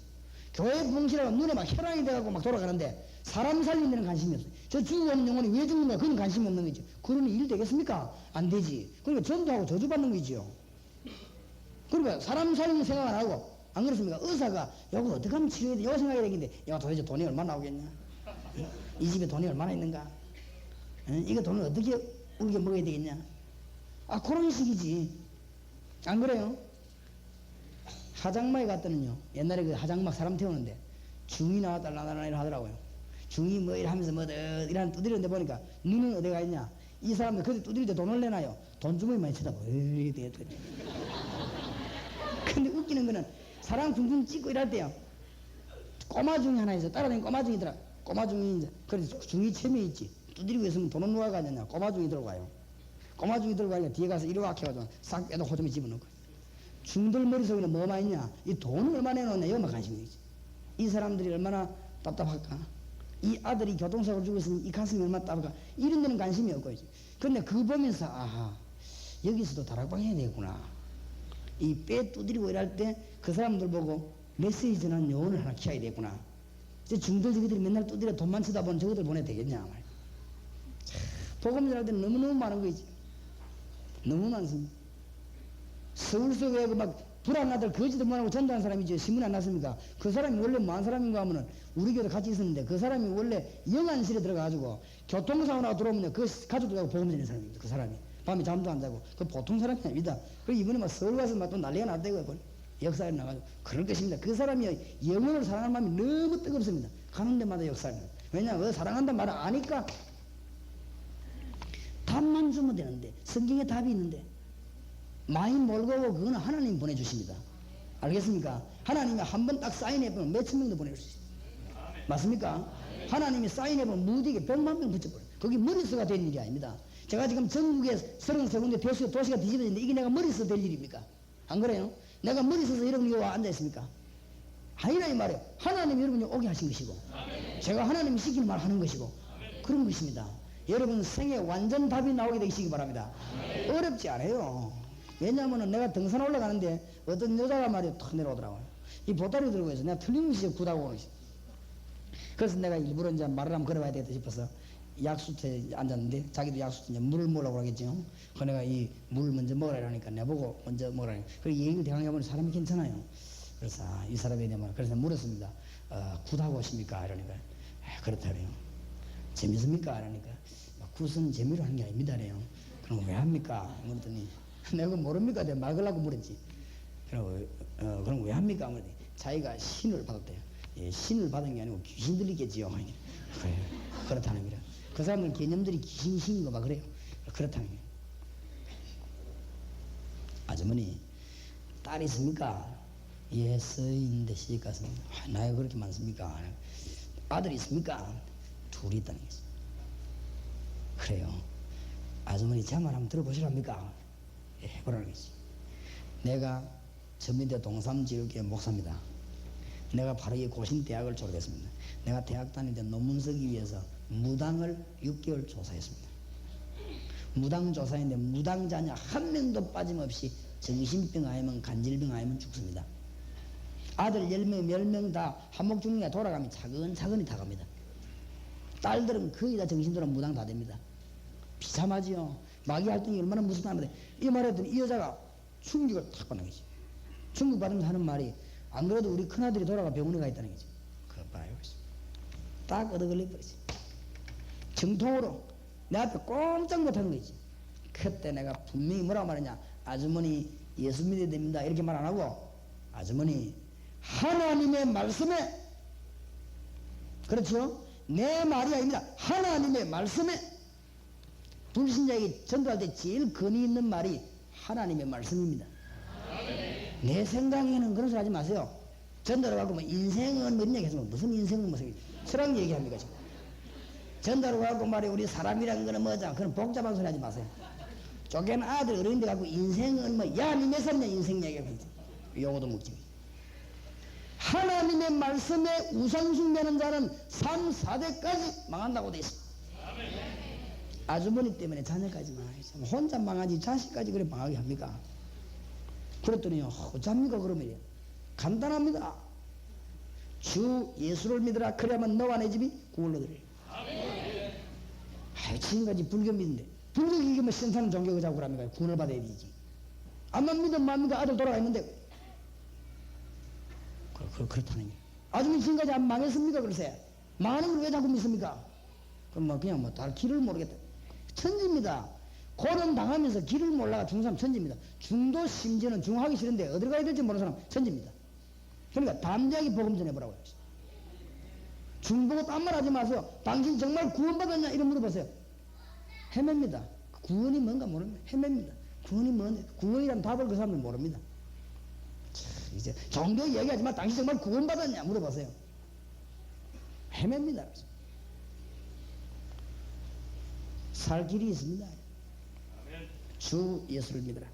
Speaker 1: 교회 붕신하고 눈에 막 혈안이 돼가고 막 돌아가는데 사람 살리는 데는 관심이 없어요. 저 죽어가는 영혼이 왜 죽는가 그건 관심이 없는 거죠. 그러니 일 되겠습니까? 안 되지. 그러니까 전도하고 저주받는 거죠. 그러니까 사람 살리는 생각 안 하고 안 그렇습니까? 의사가 이걸 어떻게 하면 치료해야 돼? 이거 생각해야 되겠는데 야 도대체 돈이 얼마나 나오겠냐? 이 집에 돈이 얼마나 있는가? 이거 돈을 어떻게 우리가 먹어야 되겠냐? 아 그런 식이지. 안 그래요? 하장막에 갔더니요 옛날에 그 하장막 사람 태우는데 중이 나왔달라 하더라고요. 중이 뭐 이러면서 뭐 이러는 두드리는데 보니까 눈은 어디가 있냐? 이 사람들 그때 두드릴 때 돈을 내놔요. 돈 주머니 많이 쳐다봐. 근데 웃기는 거는 사람 둥둥 찍고 이럴 때요 꼬마 중이 하나 있어. 따라다니는 꼬마 중이더라. 꼬마 중이 이제 그래서 중이 체면에 있지. 두드리고 있으면 돈은 누가 가느냐? 꼬마 중이 들어가요. 꼬마 중이 들어가니까 뒤에 가서 이리 와 해가지고 싹 빼도 호점에 집어넣고 중들 머릿속에는 뭐만 있냐? 이 돈을 얼마 내놓냐? 이거만 관심이 있지. 이 사람들이 얼마나 답답할까? 이 아들이 교통사고를 죽었으니 이 가슴이 얼마나 답답할까? 이런 데는 관심이 없고 있지. 근데 그거 보면서 아하 여기서도 다락방 해야 되겠구나. 이 뼈 두드리고 일할 때 그 사람들 보고 메시지 전하는 요원을 하나 키워야 되겠구나. 이제 중들 저기들이 맨날 두드려 돈만 쓰다 보면 저것들 보내야 되겠냐 말이야. 복음 전할 때는 너무너무 많은 거지. 너무 많습니다. 서울 속에 막 불안하들 거짓말만 하고 전도한 사람이죠. 신문에 안 났습니까? 그 사람이 원래 뭐한 사람인가 하면은 우리 교도 같이 있었는데 그 사람이 원래 영안실에 들어가가지고 교통사고나가 들어오면 그 가족들하고 복음 전하는 사람입니다. 그 사람이 밤에 잠도 안 자고 그 보통 사람이 아닙니다. 그리고 이번에 막 서울 가서 막 또 난리가 났대고 역사에 나가지고 그럴 것입니다. 그 사람이 영혼을 사랑하는 마음이 너무 뜨겁습니다. 가는 데마다 역사에 나. 왜냐하면 사랑한다는 말을 아니까 답만 주면 되는데 성경에 답이 있는데 많이 몰고 오고 그거는 하나님이 보내주십니다. 알겠습니까? 하나님이 한 번 딱 사인해보면 몇천 명도 보내줄 수 있어요. 맞습니까? 하나님이 사인해보면 무디게 100만 명 붙여버려요. 그게 머릿수가 된 일이 아닙니다. 제가 지금 전국에 33군데 도시가 뒤집어졌는데 이게 내가 머릿수 될 일입니까? 안 그래요? 내가 머리 써서 여러분이 와 앉아있습니까? 아니라 이 말이에요. 하나님이 여러분이 오게 하신 것이고 제가 하나님이 시키는 말 하는 것이고 그런 것입니다. 여러분 생에 완전 답이 나오게 되시기 바랍니다. 어렵지 않아요. 왜냐하면 내가 등산 올라가는데 어떤 여자가 말이야 탁 내려오더라고요. 이 보따리 들고 있어. 내가 틀림없이 구다고 오는 거지. 그래서 내가 일부러 이제 말을 한번 걸어봐야 되겠다 싶어서 약수터에 앉았는데 자기도 약수터 이제 물을 먹으라고 그러겠죠. 그 내가 이 물 먼저 먹으라 그러니까 내보고 먼저 먹으라 그러니까 그리고 얘기를 대강해 보면 사람이 괜찮아요. 그래서 이 사람에 대한 그래서 물었습니다. 굿하고 오십니까? 이러니까 그렇다래요. 재밌습니까? 이러니까 굿은 재미로 하는 게 아닙니다. 래요. 그럼 왜 합니까? 그랬더니 내가 모릅니까? 내가 말 걸라고 물었지. 그럼 왜 합니까? 그랬더니 자기가 신을 받았대요. 예, 신을 받은 게 아니고 귀신 들리겠지요. 그래, 그렇다는 거라. 그 사람들 개념들이 귀신인 거 막 그래요. 그렇다는 거예요. 아주머니 딸 있습니까? 예, 서인데 시집 갔습니다. 나이가 그렇게 많습니까? 아들 있습니까? 둘이 있다는 거지. 그래요. 아주머니 제 말 한번 들어보시랍니까? 예, 해보라는 거지. 내가 전미대 동삼지역의 목사입니다. 내가 바로 이 고신대학을 졸업했습니다. 내가 대학 다닐 때 논문 쓰기 위해서 무당을 6개월 조사했습니다. 무당 조사인데 무당 자녀 한 명도 빠짐없이 정신병 아니면 간질병 아니면 죽습니다. 아들 10명, 10명 다 한목중리가 돌아가면 차근차근히 다 갑니다. 딸들은 거의 다 정신돌아 무당 다 됩니다. 비참하지요. 마귀 활동이 얼마나 무섭다는데 이 말했더니 이 여자가 충격을 탁 받는 거지. 충격받으면서 하는 말이 안 그래도 우리 큰아들이 돌아가 병원에 가 있다는 거지. 그거 봐요. 딱 얻어 걸려버리지. 정통으로 내 앞에 꼼짝 못하는 거지. 그때 내가 분명히 뭐라고 말했냐. 아주머니 예수 믿어야 됩니다. 이렇게 말 안 하고 아주머니 하나님의 말씀에 그렇죠? 내 말이 아닙니다. 하나님의 말씀에 불신자에게 전도할 때 제일 근위 있는 말이 하나님의 말씀입니다. 내 생각에는 그런 소리 하지 마세요. 전도를 가고 뭐 인생은 뭐 이런 얘기 하시면 무슨 인생은 무슨 철학 얘기합니까 지금. 전도를 가고 말이 우리 사람이라는 거는 뭐자 그런 복잡한 소리 하지 마세요. 쪼개는 아들 어른인데 갖고 인생은 뭐 야 니 몇 살이냐 인생 얘기하고 요거도 묻지. 하나님의 말씀에 우상숭배하는 자는 3, 4대까지 망한다고 돼 있어. 아주머니 때문에 자녀까지 망하겠어. 혼자 망하지 자식까지 그래 망하게 합니까? 그랬더니요 어쩝니까 그러면 간단합니다. 주 예수를 믿으라 그래야만 너와 내 집이 구원을 얻으리라. 아유 지금까지 불교 믿는데 불교 이게 뭐 신사는 종교가 자고 그럽니까? 구원을 받아야 되지. 안만 믿으면 맙니다. 아들 돌아가 있는데 그렇다는 게 아주머니 지금까지 안 망했습니까? 그러세요. 망하는 걸 왜 자꾸 믿습니까? 그럼 뭐 그냥 뭐 다른 길을 모르겠다. 천지입니다. 고난 당하면서 길을 몰라가 죽는 사람 천지입니다. 중도 심지어는 중하기 싫은데 어디로 가야 될지 모르는 사람 천지입니다. 그러니까 담대하게 복음 전해보라고 했어요. 중보고 딴 말 하지 마세요. 당신 정말 구원받았냐 이런 물어보세요. 헤맵니다. 구원이 뭔가 모릅니다. 헤맵니다. 구원이 뭔데? 구원이란 답을 그 사람은 모릅니다. 참, 이제 종교 얘기하지 마. 당신 정말 구원받았냐 물어보세요. 헤맵니다. 살 길이 있습니다. 주 예수를 믿으라.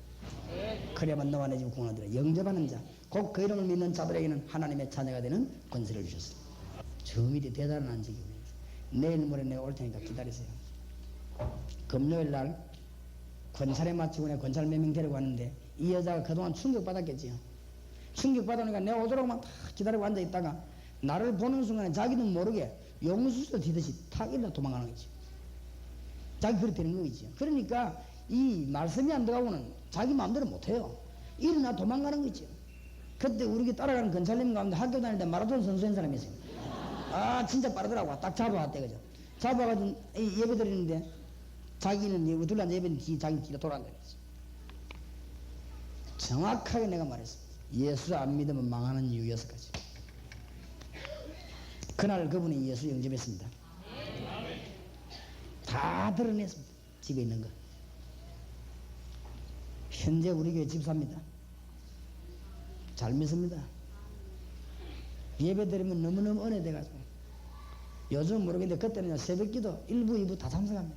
Speaker 1: 그래야만 너와 내 집 구원하리라. 영접하는 자, 곧 그 이름을 믿는 자들에게는 하나님의 자녀가 되는 권세를 주셨습니다. 저 일이 대단한 안식입니다. 내일 모레 내가 올 테니까 기다리세요. 금요일 날 권찰에 마치고 내가 권찰 몇 명 데리고 왔는데 이 여자가 그동안 충격받았겠지요. 충격받으니까 내가 오도록만 딱 기다리고 앉아있다가 나를 보는 순간에 자기도 모르게 용수술 뒤듯이 탁 일어나 도망가는 거지. 자기 그렇게 되는 거겠죠. 그러니까 이 말씀이 안 들어가고는 자기 마음대로 못해요. 일어나 도망가는 거죠. 그때 우리 따라가는 건설님 가운데 학교 다닐 때 마라톤 선수인 사람이 있어요. 아 진짜 빠르더라고. 딱 잡아왔대 그죠. 잡아가지고 예배 드리는데 자기는 둘러앉아 예배 드리는데 자기 뒤로 돌아간다 그랬지. 정확하게 내가 말했습니다. 예수 안 믿으면 망하는 이유 6가지. 그날 그분이 예수 영접했습니다. 다 드러냈습니다. 집에 있는 거. 현재 우리 교회 집사입니다. 잘 믿습니다. 예배 드리면 너무너무 은혜돼가지고 요즘 모르겠는데 그때는 새벽기도 1부 2부 다 참석합니다.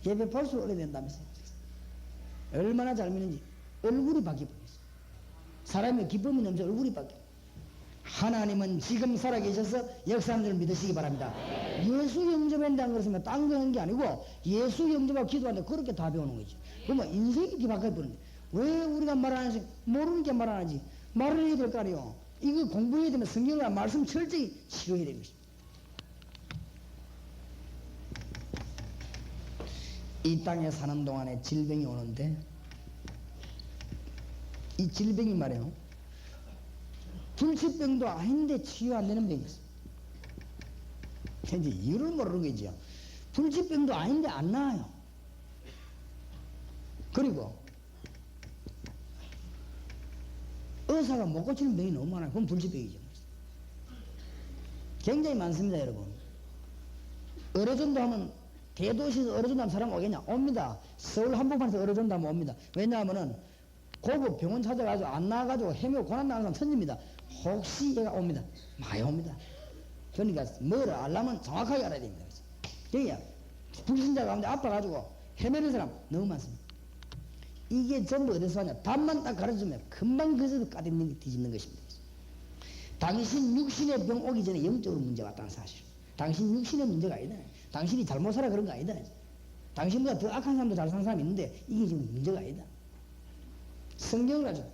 Speaker 1: 예배 볼수록 은혜된다면서요. 얼마나 잘 믿는지 얼굴이 바뀌어버렸어요. 사람의 기쁨이 넘쳐 얼굴이 바뀌어요. 하나님은 지금 살아계셔서 역사하는 줄 믿으시기 바랍니다. 예수 영접한다는 것은 딴 거 하는 게 아니고 예수 영접하고 기도하는데 그렇게 다 배우는 거죠. 그러면 인생이 이렇게 바뀌어버리는데 왜 우리가 말 안 하지? 모르니까 말 안 하지. 말을 해야 될 거 아니에요. 이거 공부해야 되면 성경과 말씀 철저히 치료해야 되는 것입니다. 이 땅에 사는 동안에 질병이 오는데 이 질병이 말이에요. 불치병도 아닌데 치유 안 되는 병이 있어요. 이제 이유를 모르는 거죠. 불치병도 아닌데 안 나아요. 그리고 의사가 못 고치는 병이 너무 많아요. 그건 불치병이죠. 굉장히 많습니다, 여러분. 의료전도 하면 대도시에서 의료전도 하면 사람 오겠냐? 옵니다. 서울 한복판에서 의료전도 하면 옵니다. 왜냐하면은 고급 병원 찾아가지고 안 나와가지고 헤매고 고난 나는 사람 천지입니다. 혹시 얘가 옵니다. 많이 옵니다. 그러니까 뭐를 알려면 정확하게 알아야 됩니다. 그러니까 불신자 가운데 아파가지고 헤매는 사람 너무 많습니다. 이게 전부 어디서 하냐? 답만 딱 가르쳐주면 금방 그저도 까짓는 뒤집는 것입니다. 당신 육신의 병 오기 전에 영적으로 문제가 왔다는 사실. 당신 육신의 문제가 아니다. 당신이 잘못 살아 그런 거 아니다. 당신보다 더 악한 사람도 잘 사는 사람이 있는데 이게 지금 문제가 아니다. 성경을 하죠.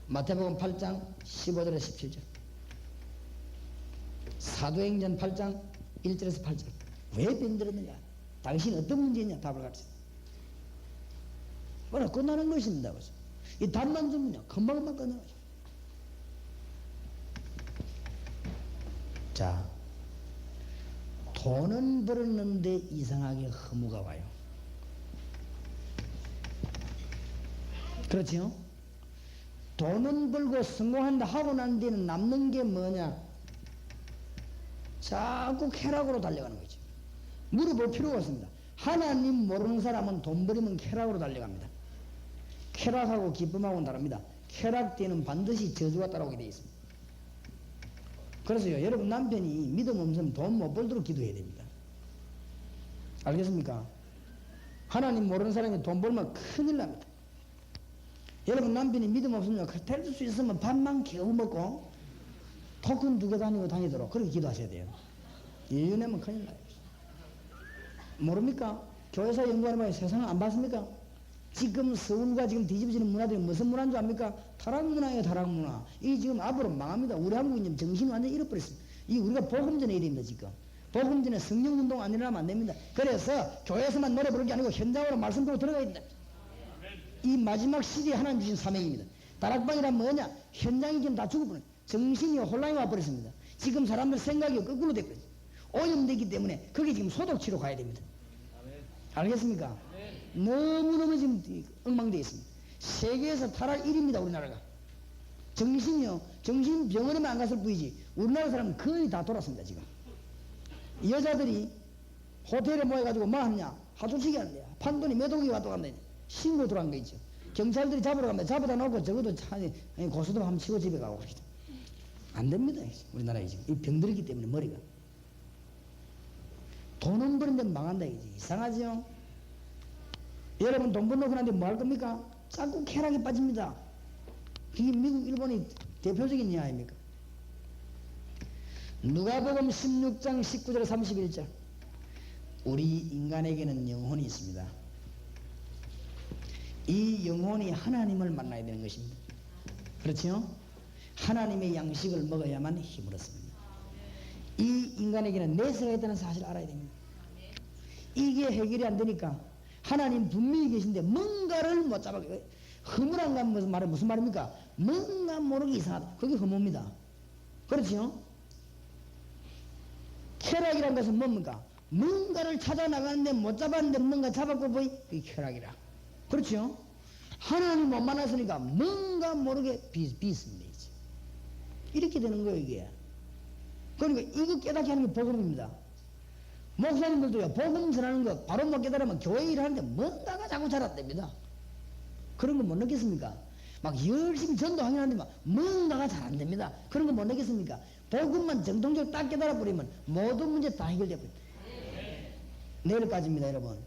Speaker 1: 마태복음 8장 15절에서 17절, 사도행전 8장 1절에서 8절. 왜 병들었느냐? 당신 어떤 문제냐? 답을 가르쳐. 뭐라 끝나는 것입니다. 이 답만 주면요 금방금방 끝나는 거죠. 자, 돈은 벌었는데 이상하게 허무가 와요. 그렇지요? 돈은 벌고 성공한다 하고 난 뒤에는 남는 게 뭐냐? 자꾸 쾌락으로 달려가는 거죠. 물어볼 필요가 없습니다. 하나님 모르는 사람은 돈 버리면 쾌락으로 달려갑니다. 쾌락하고 기쁨하고는 다릅니다. 쾌락 뒤에는 반드시 저주가 따라오게 되어 있습니다. 그래서요, 여러분 남편이 믿음 없으면 돈 못 벌도록 기도해야 됩니다. 알겠습니까? 하나님 모르는 사람이 돈 벌면 큰일 납니다. 여러분 남편이 믿음 없으면 될 수 있으면 밥만 겨우 먹고 토큰 2개 다니도록 그렇게 기도하셔야 돼요. 예윤하면 큰일 나요. 모릅니까? 교회사 연구하는 바에 세상을 안 봤습니까? 지금 서울과 지금 뒤집어지는 문화들이 무슨 문화인 줄 압니까? 타락문화예요, 타락문화. 이 지금 앞으로 망합니다. 우리 한국은 정신이 완전히 잃어버렸습니다. 이 우리가 복음전에 일입니다, 지금. 복음전에 성령운동 안 일어나면 안 됩니다. 그래서 교회에서만 노래 부르는 게 아니고 현장으로 말씀 듣고 들어가야 된다. 이 마지막 시대에 하나님 주신 사명입니다. 다락방이란 뭐냐? 현장이 지금 다 죽어버려요. 정신이 혼란이 와버렸습니다. 지금 사람들 생각이 거꾸로 됐거든요. 오염되기 때문에 거기 지금 소독치료 가야 됩니다. 알겠습니까? 너무너무 지금 엉망되어 있습니다. 세계에서 타락 1위입니다, 우리나라가. 정신이요, 정신병원에만 안 갔을 뿐이지 우리나라 사람은 거의 다 돌았습니다, 지금. 여자들이 호텔에 모여가지고 뭐 하느냐? 하도치기 하는데요. 판돈이 몇 억이 왔다 갔는데 신고 들어간 거 있죠. 경찰들이 잡으러 갑니다. 잡아다 놓고 적어도 고소도 한번 치고 집에 가고 그러죠. 안 됩니다, 우리나라에 지금. 이 병들었기 때문에 머리가. 돈은 버는데 망한다, 이지. 이상하죠? 여러분 돈 벌놓고 난데 뭐 할 겁니까? 자꾸 쾌락에 빠집니다. 이게 미국, 일본이 대표적인 예 아닙니까? 누가복음 16장 19절 31절. 우리 인간에게는 영혼이 있습니다. 이 영혼이 하나님을 만나야 되는 것입니다. 그렇죠? 하나님의 양식을 먹어야만 힘을 얻습니다. 이 인간에게는 내세가 있다는 사실을 알아야 됩니다. 이게 해결이 안 되니까 하나님 분명히 계신데 뭔가를 못 잡아. 허물한 건 무슨 말입니까? 뭔가 모르게 이상하다. 그게 허무입니다. 그렇죠? 쾌락이란 것은 뭡니까? 뭔가를 찾아 나가는데 못 잡았는데 뭔가 잡았고 보이? 그게 쾌락이라. 그렇죠? 하나님 못 만났으니까 뭔가 모르게 비습니다. 이렇게 되는 거예요, 이게. 그러니까 이거 깨닫게 하는 게 복음입니다. 목사님들도요, 복음 전하는 거 바로 못 깨달으면 교회 일하는데 뭔가가 자꾸 잘안됩니다. 그런 거 못 느꼈습니까? 막 열심히 전도하긴 하는데 막 뭔가가 잘 안 됩니다. 그런 거 못 느꼈습니까? 복음만 정통적으로 딱 깨달아 버리면 모든 문제 다 해결돼 버립니다. 내일까지입니다, 여러분.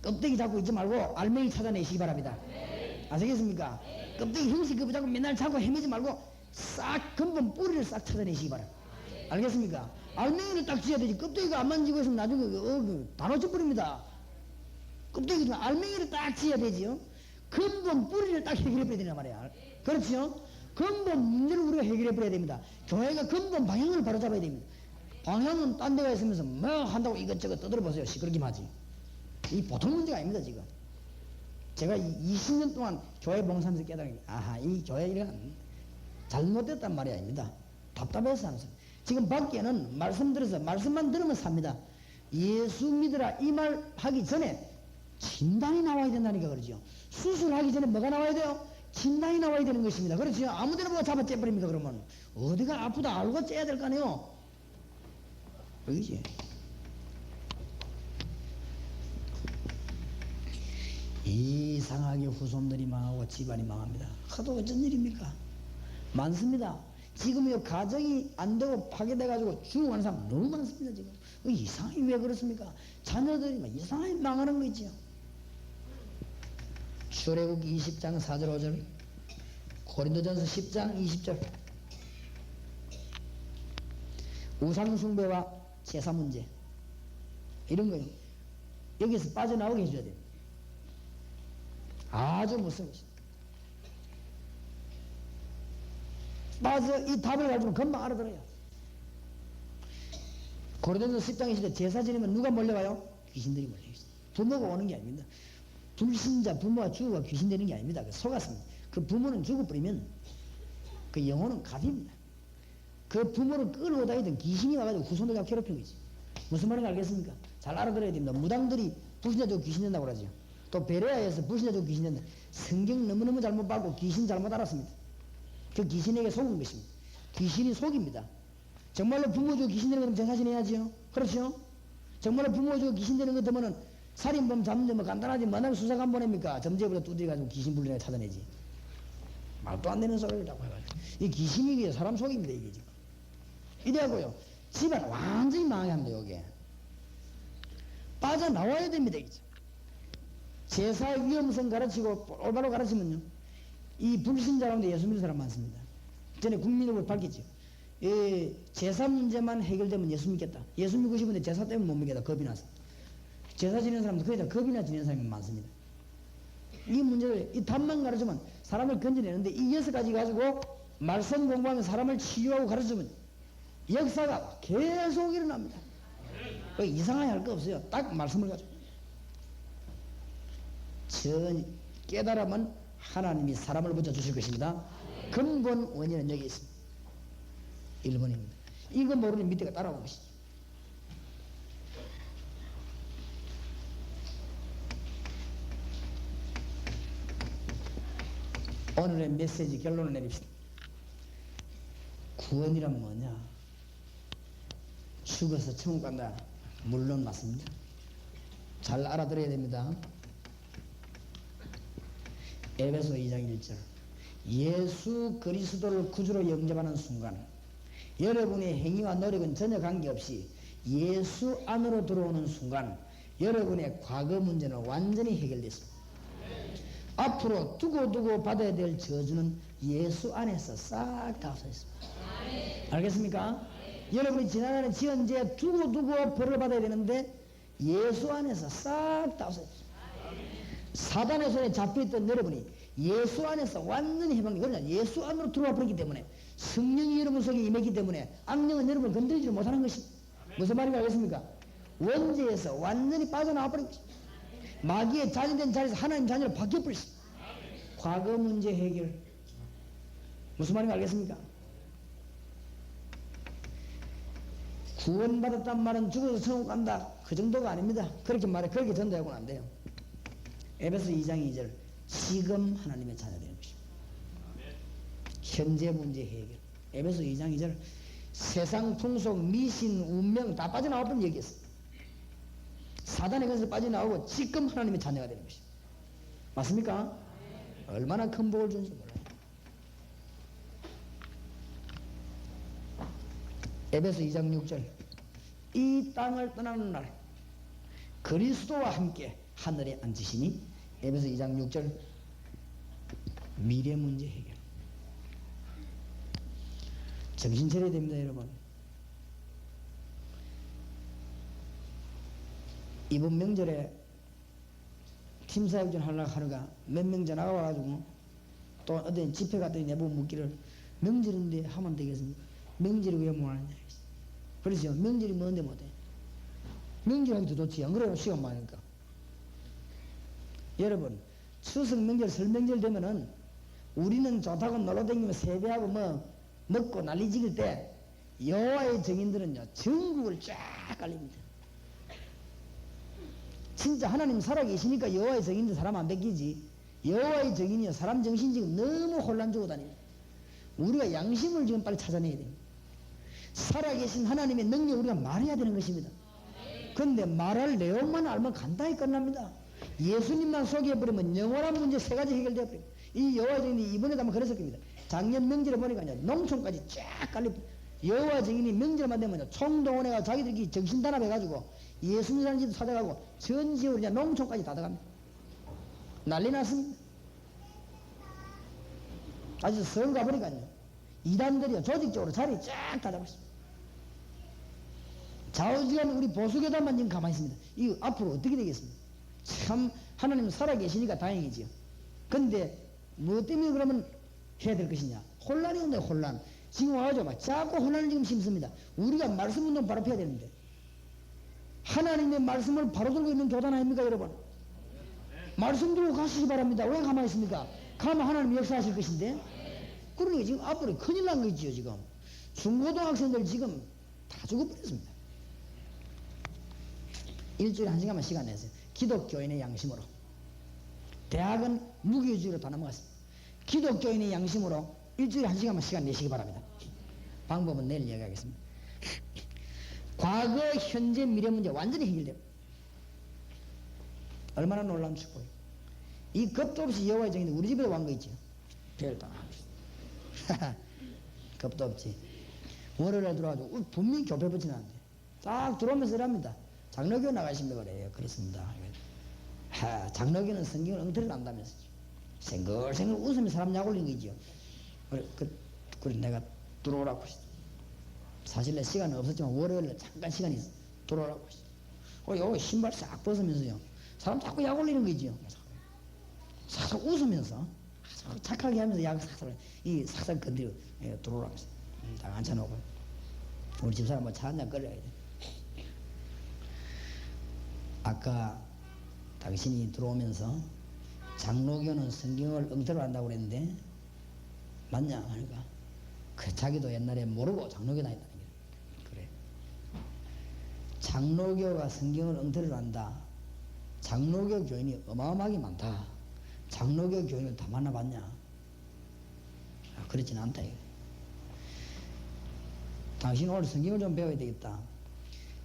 Speaker 1: 껍데기 잡고 있지 말고 알맹이 찾아내시기 바랍니다. 아시겠습니까? 껍데기 형식 그거 잡고 맨날 잡고 헤매지 말고 싹 근본 뿌리를 싹 찾아내시기 바랍니다. 알겠습니까? 알맹이를 딱 쥐어야 되지. 껍데기가 안 만지고 있으면 나중에 다 놓쳐버립니다. 껍데기 알맹이를 딱 쥐어야 되지요. 근본 뿌리를 딱 해결해버려야 되란 말이야. 그렇죠? 근본 문제를 우리가 해결해버려야 됩니다. 교회가 근본 방향을 바로잡아야 됩니다. 방향은 딴 데가 있으면서 뭐 한다고 이것저것 떠들어보세요. 시끄럽기만 하지. 이 보통 문제가 아닙니다, 지금. 제가 20년 동안 교회 봉사하면서 깨달은 게, 아하, 이 교회 일은 잘못됐단 말이 아닙니다. 답답해서 하는 사람. 지금 밖에는 말씀 들어서 말씀만 들으면 삽니다. 예수 믿으라 이 말 하기 전에 진단이 나와야 된다니까 그러죠. 수술하기 전에 뭐가 나와야 돼요? 진단이 나와야 되는 것입니다. 그렇죠? 아무데나 뭐 잡아 째버립니까 그러면? 어디가 아프다 알고 째야 될 거 아니에요? 그러지? 이상하게 후손들이 망하고 집안이 망합니다. 하도 어쩐 일입니까? 많습니다. 지금 이 가정이 안 되고 파괴돼가지고 죽어가는 사람 너무 많습니다, 지금. 이상하게 왜 그렇습니까? 자녀들이 막 이상하게 망하는 거 있지요. 출애굽기 20장 4절 5절, 고린도전서 10장 20절. 우상숭배와 제사 문제. 이런 거요. 여기서 빠져나오게 해줘야 됩니다. 아주 무서운 것입니다. 빠져 이 답을 가지고 금방 알아들어요. 고린도전서 10장 20절 제사 지내면 누가 몰려가요? 귀신들이 몰려요. 부모가 오는 게 아닙니다. 불신자 부모가 죽어가 귀신 되는 게 아닙니다. 속았습니다. 그 부모는 죽어버리면 그 영혼은 갑입니다. 그 부모를 끌고 다니던 귀신이 와가지고 후손들 다 괴롭히는 거지. 무슨 말인지 알겠습니까? 잘 알아들어야 됩니다. 무당들이 불신자 주고 귀신 된다고 그러죠. 또 베레아에서 불신자 주고 귀신 된다. 성경 너무너무 잘못 받고 귀신 잘못 알았습니다. 그 귀신에게 속은 것입니다. 귀신이 속입니다. 정말로 부모 주고 귀신 되는 것 같으면 제사 지내야지요. 그렇죠? 정말로 부모 주고 귀신 되는 것 같으면 살인범 잡는데 뭐 간단하지 뭐나 수사관 보냅니까? 점제부터 두드려가지고 귀신 불리나 찾아내지. 말도 안 되는 소리를 자꾸 해가지고. 이 귀신이 이게 사람 속입니다, 이게 지금. 이래고요. 집안 완전히 망하게 합니다, 여기에. 빠져나와야 됩니다, 이게. 제사의 위험성 가르치고 올바로 가르치면요. 이 불신자 가운데 예수 믿는 사람 많습니다. 전에 국민의힘을 밝혔죠. 제사 문제만 해결되면 예수 믿겠다. 예수 믿고 싶은데 제사 때문에 못 믿겠다. 겁이 나서. 제사 지내는 사람도 거의 다 겁이나 지내는 사람이 많습니다. 이 문제를, 이 답만 가르치면 사람을 건져내는데 이 6가지 가지고 말씀 공부하면 사람을 치유하고 가르치면 역사가 계속 일어납니다. 이상하게 할 거 없어요. 딱 말씀을 가지고. 전 깨달으면 하나님이 사람을 붙여주실 것입니다. 근본 원인은 여기 있습니다. 1번입니다. 이거 모르는 밑에가 따라오는 것이죠. 오늘의 메시지 결론을 내립시다. 구원이란 뭐냐? 죽어서 천국 간다. 물론 맞습니다. 잘 알아들어야 됩니다. 에베소 2장 1절. 예수 그리스도를 구주로 영접하는 순간 여러분의 행위와 노력은 전혀 관계없이 예수 안으로 들어오는 순간 여러분의 과거 문제는 완전히 해결됐습니다. 앞으로 두고두고 받아야 될 저주는 예수 안에서 싹 다 없어졌습니다. 알겠습니까? 여러분이 지난날에 지은 죄 두고두고 벌을 받아야 되는데 예수 안에서 싹 다 없어졌습니다. 사단의 손에 잡혀있던 여러분이 예수 안에서 완전히 해방돼. 그러냐, 예수 안으로 들어와 버렸기 때문에, 성령이 여러분 속에 임했기 때문에 악령은 여러분을 건드리지 못하는 것입니다. 무슨 말인지 알겠습니까? 원죄에서 완전히 빠져나와 버린 것입니다. 마귀의 자녀된 자리에서 하나님 자녀로 바뀌어버렸습니다. 과거 문제 해결. 무슨 말인지 알겠습니까? 구원받았단 말은 죽어서 천국 간다, 그 정도가 아닙니다. 그렇게 말해, 그렇게 전도하고는 안 돼요. 에베소 2장 2절, 지금 하나님의 자녀 되는 것입니다. 현재 문제 해결. 에베소 2장 2절, 세상 풍속, 미신, 운명 다 빠져나왔던 얘기였어요. 사단의 것에서 빠져나오고 지금 하나님의 자녀가 되는 것입니다. 맞습니까? 얼마나 큰 복을 준지 몰라요. 에베소 2장 6절, 이 땅을 떠나는 날 그리스도와 함께 하늘에 앉으시니. 에베소 2장 6절, 미래 문제 해결. 정신 차려야 됩니다, 여러분. 이번 명절에 팀사역전 하려고 하루가 몇 명 전화가 와가지고, 또 어디 집회 갔더니 내보고 묻기를, 명절인데 하면 되겠습니까? 명절이 왜 못하느냐. 그렇죠. 명절이 뭔데 못해. 명절하기도 좋지. 안 그래요? 시간 많으니까. 여러분, 추석 명절, 설 명절 되면은 우리는 좋다고 놀러다니며 세배하고 뭐 먹고 난리 지길 때, 여호와의 증인들은요 전국을 쫙 깔립니다. 진짜 하나님 살아계시니까 여호와의 증인들 사람 안 뺏기지. 여호와의 증인이요, 사람 정신 지금 너무 혼란 주고 다닙니다. 우리가 양심을 지금 빨리 찾아내야 됩니다. 살아계신 하나님의 능력 우리가 말해야 되는 것입니다. 그런데 말할 내용만 알면 간단히 끝납니다. 예수님만 소개해버리면 영원한 문제 3가지 해결되어 버립니다. 이 여호와 증인이 이번에도 한번 그랬을 겁니다. 작년 명절에 보니까 농촌까지 쫙 깔려. 여호와 증인이 명절만 되면 총동원해가 자기들끼리 정신단합해가지고 예수님 사는 집도 찾아가고 전 지역으로 그냥 농촌까지 다 들어갑니다. 난리 났습니다. 아주 서울 가보니까요, 이단들이요 조직적으로 자리 쫙 다 잡았습니다. 좌우지간 우리 보수교단만 지금 가만히 있습니다. 이거 앞으로 어떻게 되겠습니까? 참 하나님 살아계시니까 다행이지요. 근데 뭐 때문에 그러면 해야 될 것이냐? 혼란이 온다. 혼란. 지금 와가지고 막 자꾸 혼란을 지금 심습니다. 우리가 말씀 운동 바로 펴야 되는데, 하나님의 말씀을 바로 들고 있는 교단 아닙니까, 여러분? 말씀 들고 가시기 바랍니다. 왜 가만히 있습니까? 가면 하나님 역사하실 것인데. 그러니까 지금 앞으로 큰일 난 거 있지요. 지금 중고등학생들 지금 다 죽어버렸습니다. 일주일에 1시간만 시간 내세요. 기독교인의 양심으로. 대학은 무교주의로 다 넘어갔습니다. 기독교인의 양심으로 일주일에 1시간만 시간 내시기 바랍니다. 방법은 내일 이야기하겠습니다. 과거, 현재, 미래 문제 완전히 해결됩니다. 얼마나 놀라운 축복이에요. 이 겁도 없이 여호와의 증인이 우리 집에도 왕거 있죠. 별도 안 합니다. 겁도 없지. 월요일에 들어와가지고 분명히 교회 붙이는데 딱 들어오면서 이랍니다. 장로교 나가시면 그래요. 그렇습니다. 장로교는 성경을 엉터리로 안다면서 생글생글 웃으면서 사람 약 올린 거지요. 그래 내가 들어오라고 했어. 사실 내 시간은 없었지만 월요일에 잠깐 시간이 있어. 들어오라고 했어. 여기 신발 싹 벗으면서요, 사람 자꾸 약 올리는 거지요. 싹싹 웃으면서 착하게 하면서 약 싹싹 이 싹싹 건드리고 들어오라고 했어. 딱 앉혀놓고 우리 집사람 뭐 차 한잔 끓여야 돼. 아까 당신이 들어오면서 장로교는 성경을 엉터리로 한다고 그랬는데 맞냐? 하니까 그 자기도 옛날에 모르고 장로교 다녔다는 게. 그래. 장로교가 성경을 엉터리로 한다. 장로교 교인이 어마어마하게 많다. 장로교 교인을 다 만나봤냐? 그렇진 않다. 이거. 당신 오늘 성경을 좀 배워야 되겠다.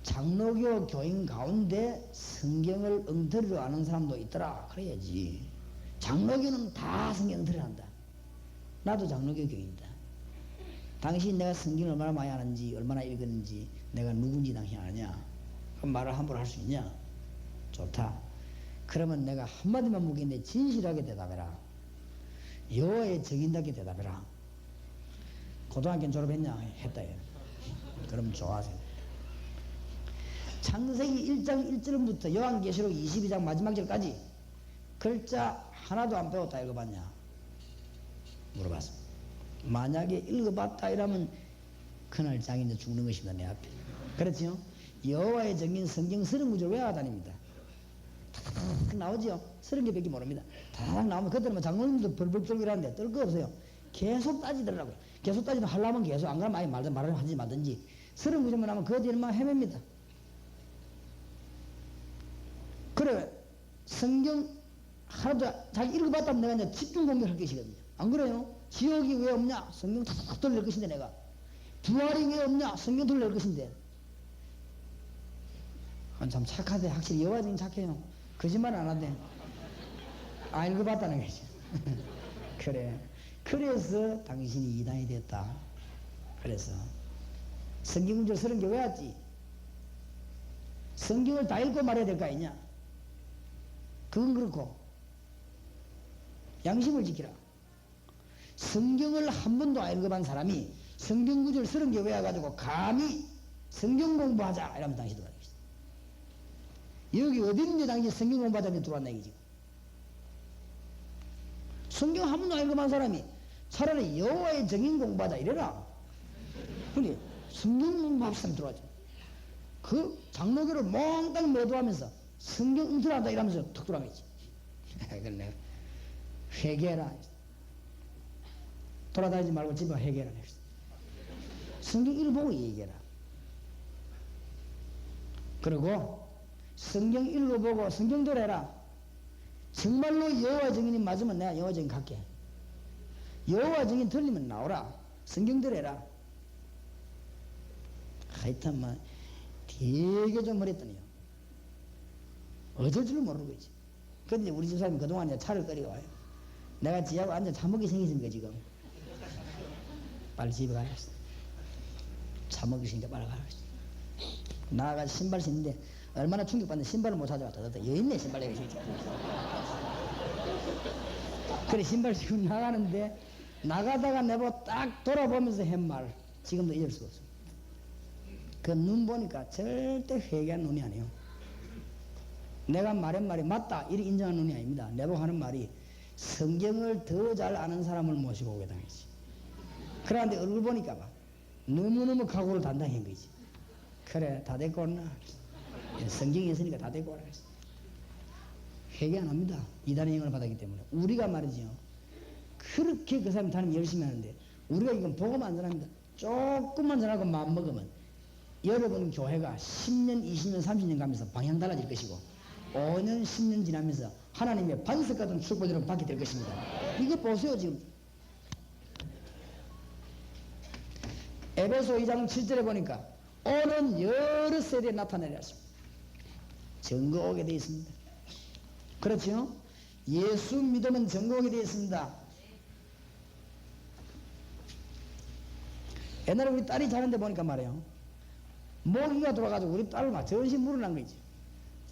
Speaker 1: 장로교 교인 가운데 성경을 엉터리로 아는 사람도 있더라. 그래야지. 장로교는 다 성경 엉터리로 한다. 나도 장로교 교인이다. 당신 내가 성경을 얼마나 많이 아는지, 얼마나 읽었는지, 내가 누군지 당신 아냐? 그럼 말을 함부로 할 수 있냐? 좋다. 그러면 내가 한마디만 묻겠는데 진실하게 대답해라. 여호와의 증인답게 대답해라. 고등학교는 졸업했냐? 했다. 그럼 좋아하세요. 창세기 1장 1절부터 요한계시록 22장 마지막 절까지 글자 하나도 안 배웠다 읽어봤냐? 물어봤습니다. 만약에 읽어봤다 이러면 그날 장인도 죽는 것입니다. 내 앞에. 그렇죠? 여호와의 정인 성경 30구절 외워다닙니다. 탁 나오지요? 30개밖에 모릅니다. 탁 나오면 그때는 장로님도 벌벌 쫄기라는데 뜰 거 없어요. 계속 따지더라고요. 계속 따지면 하려면 계속 안 그러면 아예 말을 하지 말든지 30구절만 하면 그 뒤에는 막 헤맵니다. 그래 성경 하나도 잘 읽어봤다면 내가 이제 집중 공격할 것이거든요. 안 그래요? 지옥이 왜 없냐? 성경 탁 돌릴 것인데 내가. 부활이 왜 없냐? 성경 돌릴 것인데. 참 착하대. 확실히 여호와는 착해요. 거짓말 안 하대. 아 읽어봤다는 거지. 그래. 그래서 당신이 이단이 됐다. 그래서 성경 문제 30개 외웠지. 성경을 다 읽고 말해야 될 거 아니냐? 그건 그렇고 양심을 지키라. 성경을 한 번도 안 읽어본 사람이 성경 구절 30개 외워가지고 감히 성경 공부하자 이러면 당신도 가르치겠다. 여기 어디든지 당신 성경 공부하자면 들어왔나 이거지. 성경 한 번도 안 읽어본 사람이 차라리 여호와의 정인 공부하자 이래라. 근데 성경 공부합시다 들어왔죠. 그 장로교를 몽땅 매도하면서 성경 응틀한다 이러면서 툭 들어가겠지. 그걸 내가 회개해라. 돌아다니지 말고 집에 회개해라. 성경 읽어보고 얘기해라. 그리고 성경 읽어보고 성경대로 해라. 정말로 여호와 정인이 맞으면 내가 여호와 정인 갈게. 여호와 정인 틀리면 나오라. 성경대로 해라. 하여튼 뭐 되게 좀 어렸더니요. 어쩔 줄 모르는 거지. 근데 우리 집사람이 그동안 이제 차를 끓여 와요. 내가 지하고 앉아 차 먹기 생겼습니까 지금? 빨리 집에 가야겠어. 차 먹기 생겨 빨리 가야겠어. 나가 신발 신는데 얼마나 충격받는데 신발을 못 찾아왔다. 여있네 신발 여기 진짜. 그래 신발 신고 나가는데 나가다가 내보고 딱 돌아보면서 한 말 지금도 잊을 수가 없어. 그 눈 보니까 절대 회개한 눈이 아니에요. 내가 말한 말이 맞다 이렇게 인정하는 눈이 아닙니다. 내보고 하는 말이 성경을 더 잘 아는 사람을 모시고 오게 당했지. 그런데 얼굴 보니까 막 너무너무 각오를 단단히 한 거지. 그래 다 데리고 온나. 성경이 있으니까 다 데리고 오라 그랬어. 회개 안 합니다. 이단의 영을 받았기 때문에. 우리가 말이죠. 그렇게 그 사람이 다니면 열심히 하는데 우리가 이건 보고만 안 전합니다. 조금만 전하고 마음 먹으면 여러분 교회가 10년, 20년, 30년 가면서 방향 달라질 것이고 5년, 10년 지나면서 하나님의 반석 같은 축복을 받게 될 것입니다. 이거 보세요 지금. 에베소 2장 7절에 보니까 오는 여러 세대에 나타내려 하십니다. 증거 오게 되어 있습니다. 그렇죠? 예수 믿으면 증거 오게 되어 있습니다. 옛날에 우리 딸이 자는데 보니까 말이에요. 모기가 돌아가지고 우리 딸을 막 전신 물어난 거지.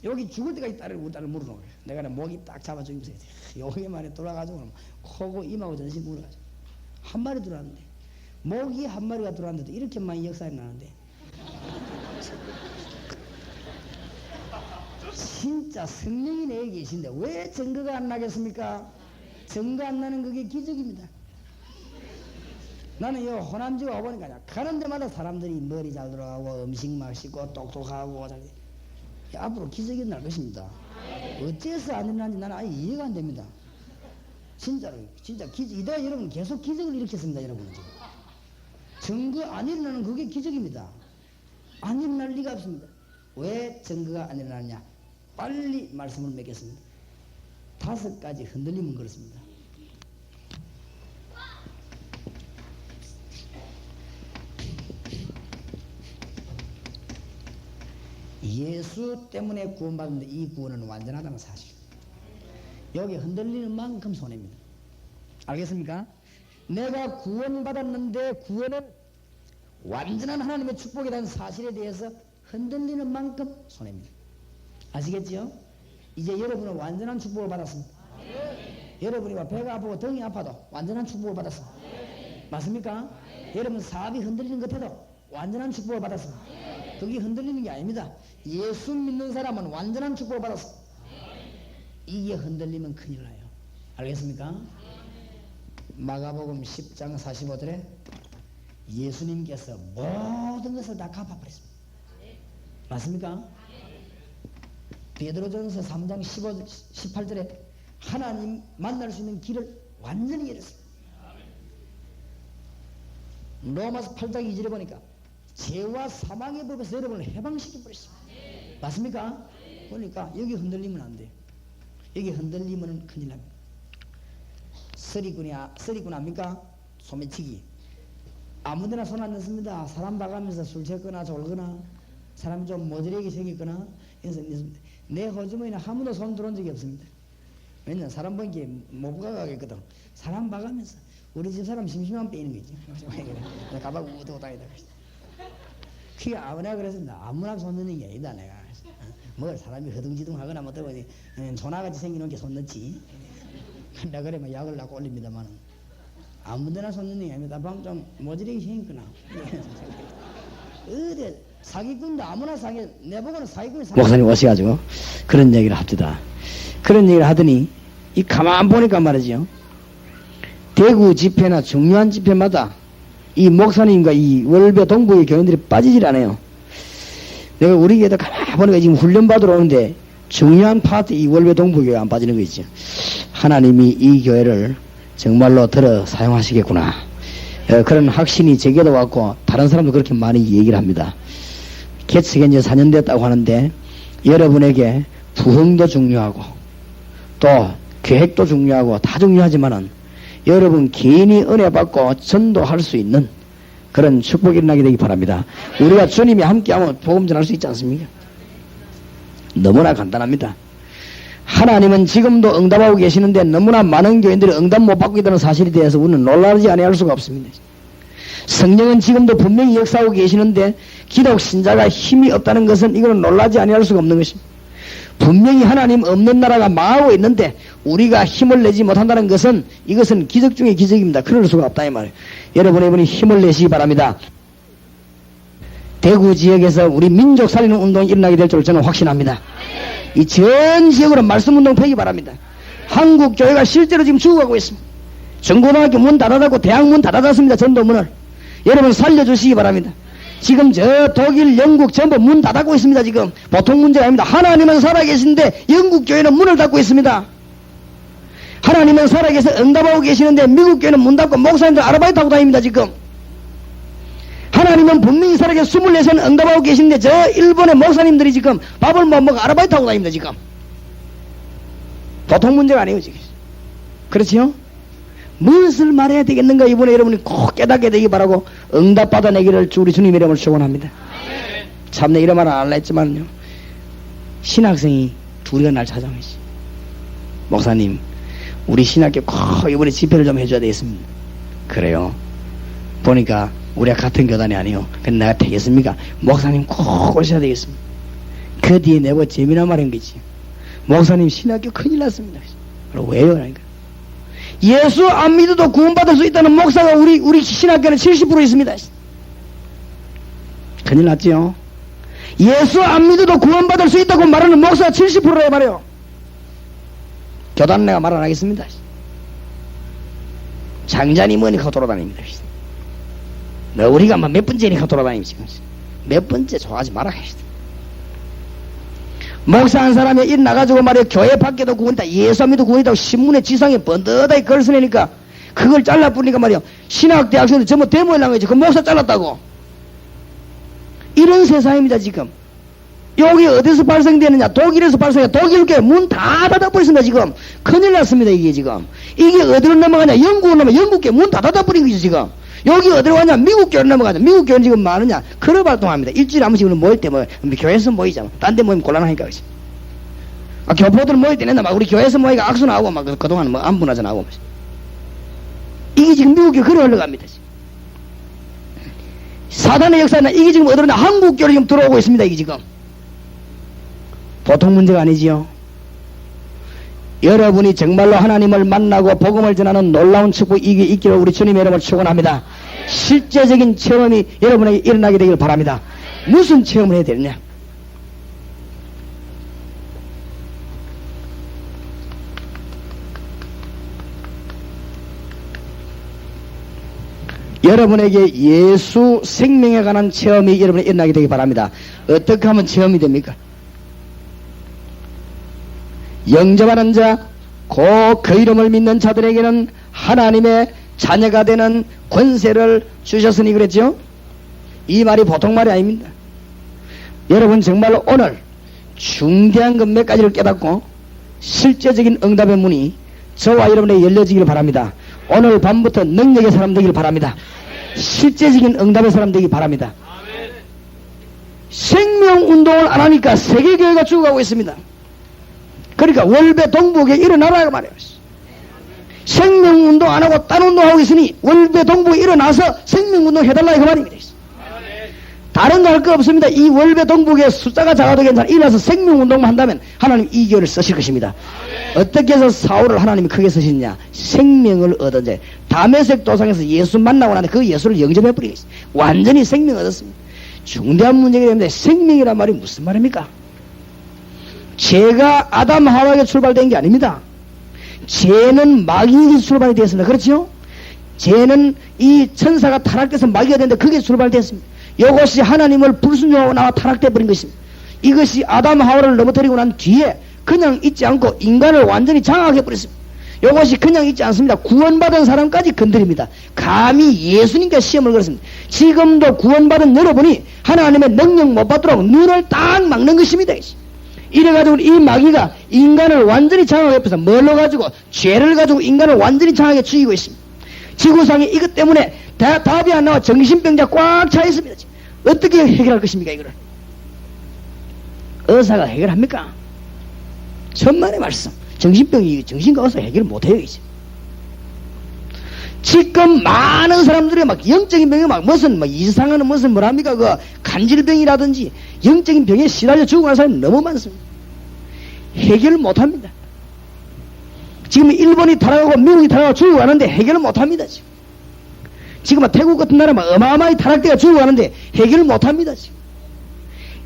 Speaker 1: 여기 죽을 때까지 우리 딸을 물어놓은 거야. 내가 모기 딱 잡아주면서 여기 말에 돌아가지고 코고 이마고 전신 물어가지고 한 마리 들어왔는데 모기 한 마리가 들어왔는데도 이렇게 많이 역사가 나는데 진짜 성령이 내에 계신데 왜 증거가 안 나겠습니까? 증거 안 나는 그게 기적입니다. 나는 이 호남지가 와보니까 가는 데마다 사람들이 머리 잘 들어가고 음식 맛있고 똑똑하고 앞으로 기적이 날 것입니다. 어째서 안 일어나는지 나는 아예 이해가 안 됩니다. 진짜로 진짜 기적 이다 여러분 계속 기적을 일으켰습니다. 여러분 지금 증거 안 일어나는 그게 기적입니다. 안 일어날 리가 없습니다. 왜 증거가 안 일어나느냐? 빨리 말씀을 맺겠습니다. 5가지 흔들리면 그렇습니다. 예수 때문에 구원받는데 이 구원은 완전하다는 사실. 여기 흔들리는 만큼 손해입니다. 알겠습니까? 내가 구원받았는데 구원은 완전한 하나님의 축복이라는 사실에 대해서 흔들리는 만큼 손해입니다. 아시겠지요? 이제 여러분은 완전한 축복을 받았습니다. 여러분이 배가 아프고 등이 아파도 완전한 축복을 받았습니다. 맞습니까? 여러분 사업이 흔들리는 것 같아도 완전한 축복을 받았습니다. 그게 흔들리는 게 아닙니다. 예수 믿는 사람은 완전한 축복을 받았습니다. 이게 흔들리면 큰일 나요. 알겠습니까? 마가복음 10장 45절에 예수님께서 모든 것을 다 갚아버렸습니다. 맞습니까? 베드로전서 3장 18절에 하나님 만날 수 있는 길을 완전히 열었습니다. 로마서 8장 2절에 보니까 죄와 사망의 법에서 여러분을 해방시켜버렸습니다. 맞습니까? 보니까 여기 흔들리면 안 돼요. 여기 흔들리면 큰일 납니다. 서리꾼 압니까? 소매치기. 아무데나 손 안 넣습니다. 사람 봐가면서 술 취했거나 졸거나 사람이 좀 모질하게 생겼거나 그래서 내 호주머니는 아무도 손 들어온 적이 없습니다. 왜냐면 사람 본 게 못 가가겠거든. 사람 봐가면서 우리 집 사람 심심하면 빼는 거지. 가방 우도 다니다. 그게 아무나 그랬습니다. 아무나 손 넣는 게 아니다 내가. 뭘 사람이 허둥지둥하거나 뭐 어디 조나같이 생기는 게 손 넣지. 내가 그러면 약을 낳고 올립니다만 아무데나 손 넣는 게 아닙니다. 방좀 모질하게 생겼구나. 어디 사기꾼도 아무나 사기 내보고는 사기꾼이 목사님 오셔가지고 그런 얘기를 합시다. 그런 얘기를 하더니 이 가만 보니까 말이죠. 대구 집회나 중요한 집회마다 이 목사님과 이 월배 동부의 교인들이 빠지질 않아요. 내가 우리 교회도 가만 보니까 지금 훈련 받으러 오는데 중요한 파트 이 월배 동부 교회 안 빠지는 거 있죠. 하나님이 이 교회를 정말로 들어 사용하시겠구나. 그런 확신이 제게도 왔고 다른 사람도 그렇게 많이 얘기를 합니다. 개척이 이제 4년 됐다고 하는데 여러분에게 부흥도 중요하고 또 계획도 중요하고 다 중요하지만은 여러분 개인이 은혜 받고 전도할 수 있는 그런 축복이 일어나게 되기 바랍니다. 우리가 주님이 함께하면 복음 전할 수 있지 않습니까? 너무나 간단합니다. 하나님은 지금도 응답하고 계시는데 너무나 많은 교인들이 응답 못 받고 있다는 사실에 대해서 우리는 놀라지 아니할 수가 없습니다. 성령은 지금도 분명히 역사하고 계시는데 기독 신자가 힘이 없다는 것은 이거는 놀라지 아니할 수가 없는 것입니다. 분명히 하나님 없는 나라가 망하고 있는데 우리가 힘을 내지 못한다는 것은 이것은 기적 중의 기적입니다. 그럴 수가 없다 이 말이에요. 여러분이 힘을 내시기 바랍니다. 대구 지역에서 우리 민족 살리는 운동이 일어나게 될 줄 저는 확신합니다. 이 전 지역으로 말씀 운동 펴기 바랍니다. 한국 교회가 실제로 지금 죽어가고 있습니다. 중고등학교 문 닫아닫고 대학 문 닫아닫습니다. 전도문을. 여러분 살려주시기 바랍니다. 지금 저 독일, 영국 전부 문 닫고 있습니다. 지금 보통 문제가 아닙니다. 하나님은 살아계신데 영국 교회는 문을 닫고 있습니다. 하나님은 살아계셔서 응답하고 계시는데 미국 교회는 문 닫고 목사님들 아르바이트 하고 다닙니다. 지금 하나님은 분명히 살아계셔서 24시간 응답하고 계시는데 저 일본의 목사님들이 지금 밥을 못 먹고 아르바이트 하고 다닙니다. 지금 보통 문제가 아니에요. 지금 그렇지요? 무엇을 말해야 되겠는가 이번에 여러분이 꼭 깨닫게 되기 바라고 응답 받아내기를 우리 주님 이름을 축원합니다. 참내 이런 말은 안 할라 했지만요. 신학생이 둘이가 날 찾아오시. 목사님 우리 신학교 꼭 이번에 집회를 좀 해줘야 되겠습니다. 그래요. 보니까 우리가 같은 교단이 아니요. 근데 내가 되겠습니까? 목사님 꼭 오셔야 되겠습니다. 그 뒤에 내가 재미난 말인 거지. 목사님 신학교 큰일 났습니다. 그럼 왜요? 그러니까 예수 안 믿어도 구원받을 수 있다는 목사가 우리 신학교는 70% 있습니다. 큰일 났지요. 예수 안 믿어도 구원받을 수 있다고 말하는 목사가 70%라 말이에요. 교단은 내가 말 안 하겠습니다. 장자니 뭐니까 돌아다닙니다. 너 우리가 몇 번째니까 돌아다니지. 몇 번째 좋아하지 말아. 목사 한 사람이 일 나가지고 말이야 교회 밖에도 구원이다 예수 믿도 구원이다 신문에 지상에 번듯하게 글 쓰니까 그걸 잘라뿌리니까 말이야 신학대학생들 전부 데모에 나간 거지. 그 목사 잘랐다고. 이런 세상입니다. 지금 여기 어디서 발생되느냐? 독일에서 발생해. 독일교회 문 다 닫아버렸습니다. 지금 큰일 났습니다. 이게 지금 이게 어디로 넘어가냐? 영국으로 넘어가. 영국교회 문 다 닫아버린 거지. 지금 여기 어디로 가냐? 미국교회로 넘어가자. 미국교회는 지금 많으냐? 그런 활동합니다. 일주일에 한 번씩 모일 때 뭐 교회에서 모이자. 딴 데 모이면 곤란하니까 그렇지. 교포들 모일 때 막 우리 교회에서 모이가 악수나 하고 막 그동안 뭐 안분하잖아 하고 이게 지금 미국교회 그래 흘러갑니다. 지금. 사단의 역사는 이게 지금 어디로 나 한국교회로 지금 들어오고 있습니다. 이게 지금 보통 문제가 아니지요. 여러분이 정말로 하나님을 만나고 복음을 전하는 놀라운 축복 이게 있기를 우리 주님의 이름을 축원합니다. 실제적인 체험이 여러분에게 일어나게 되길 바랍니다. 무슨 체험을 해야 되느냐? 여러분에게 예수 생명에 관한 체험이 여러분이 일어나게 되기 바랍니다. 어떻게 하면 체험이 됩니까? 영접하는 자, 곧 그 이름을 믿는 자들에게는 하나님의 자녀가 되는 권세를 주셨으니 그랬죠? 이 말이 보통 말이 아닙니다. 여러분 정말로 오늘 중대한 것 몇 가지를 깨닫고 실제적인 응답의 문이 저와 여러분에게 열려지기를 바랍니다. 오늘 밤부터 능력의 사람 되기를 바랍니다. 실제적인 응답의 사람 되기를 바랍니다. 생명운동을 안 하니까 세계교회가 죽어가고 있습니다. 그러니까 월배 동북에 일어나라 말이에요. 생명운동 안 하고 딴 운동하고 있으니 월배 동북에 일어나서 생명운동 해달라 그 말입니다. 다른 거 할 거 없습니다. 이 월배 동북에 숫자가 작아도 괜찮아. 일어나서 생명운동만 한다면 하나님 이 기회를 쓰실 것입니다. 어떻게 해서 사울을 하나님이 크게 쓰시느냐? 생명을 얻은 자. 다메섹 도상에서 예수 만나고 나는데 그 예수를 영접해버리겠어요. 완전히 생명 얻었습니다. 중대한 문제가 되는데 생명이란 말이 무슨 말입니까? 죄가 아담 하와에게 출발된 게 아닙니다. 죄는 마귀에게 출발이 되었습니다. 그렇죠? 죄는 이 천사가 타락돼서 마귀가 됐는데 그게 출발됐습니다. 이것이 하나님을 불순종하고 나와 타락돼 버린 것입니다. 이것이 아담 하와를 넘어뜨리고 난 뒤에 그냥 있지 않고 인간을 완전히 장악해 버렸습니다. 이것이 그냥 있지 않습니다. 구원받은 사람까지 건드립니다. 감히 예수님께 시험을 걸었습니다. 지금도 구원받은 여러분이 하나님의 능력 못 받도록 눈을 딱 막는 것입니다. 이래가지고 이 마귀가 인간을 완전히 장악해서 뭘로 가지고 죄를 가지고 인간을 완전히 장악해 죽이고 있습니다. 지구상에 이것 때문에 답이 안 나와 정신병자 꽉 차 있습니다. 어떻게 해결할 것입니까 이거를? 의사가 해결합니까? 천만의 말씀. 정신병이 정신과 의사 해결 못해요 이제. 지금 많은 사람들이 막 영적인 병이 막 무슨 뭐 이상한 무슨 뭐랍니까 그 간질병이라든지 영적인 병에 시달려 죽어가는 사람이 너무 많습니다. 해결을 못합니다. 지금 일본이 타락하고 미국이 타락하고 죽어가는데 해결을 못합니다. 지금 태국 같은 나라 막 어마어마하게 타락되어 죽어가는데 해결을 못합니다. 지금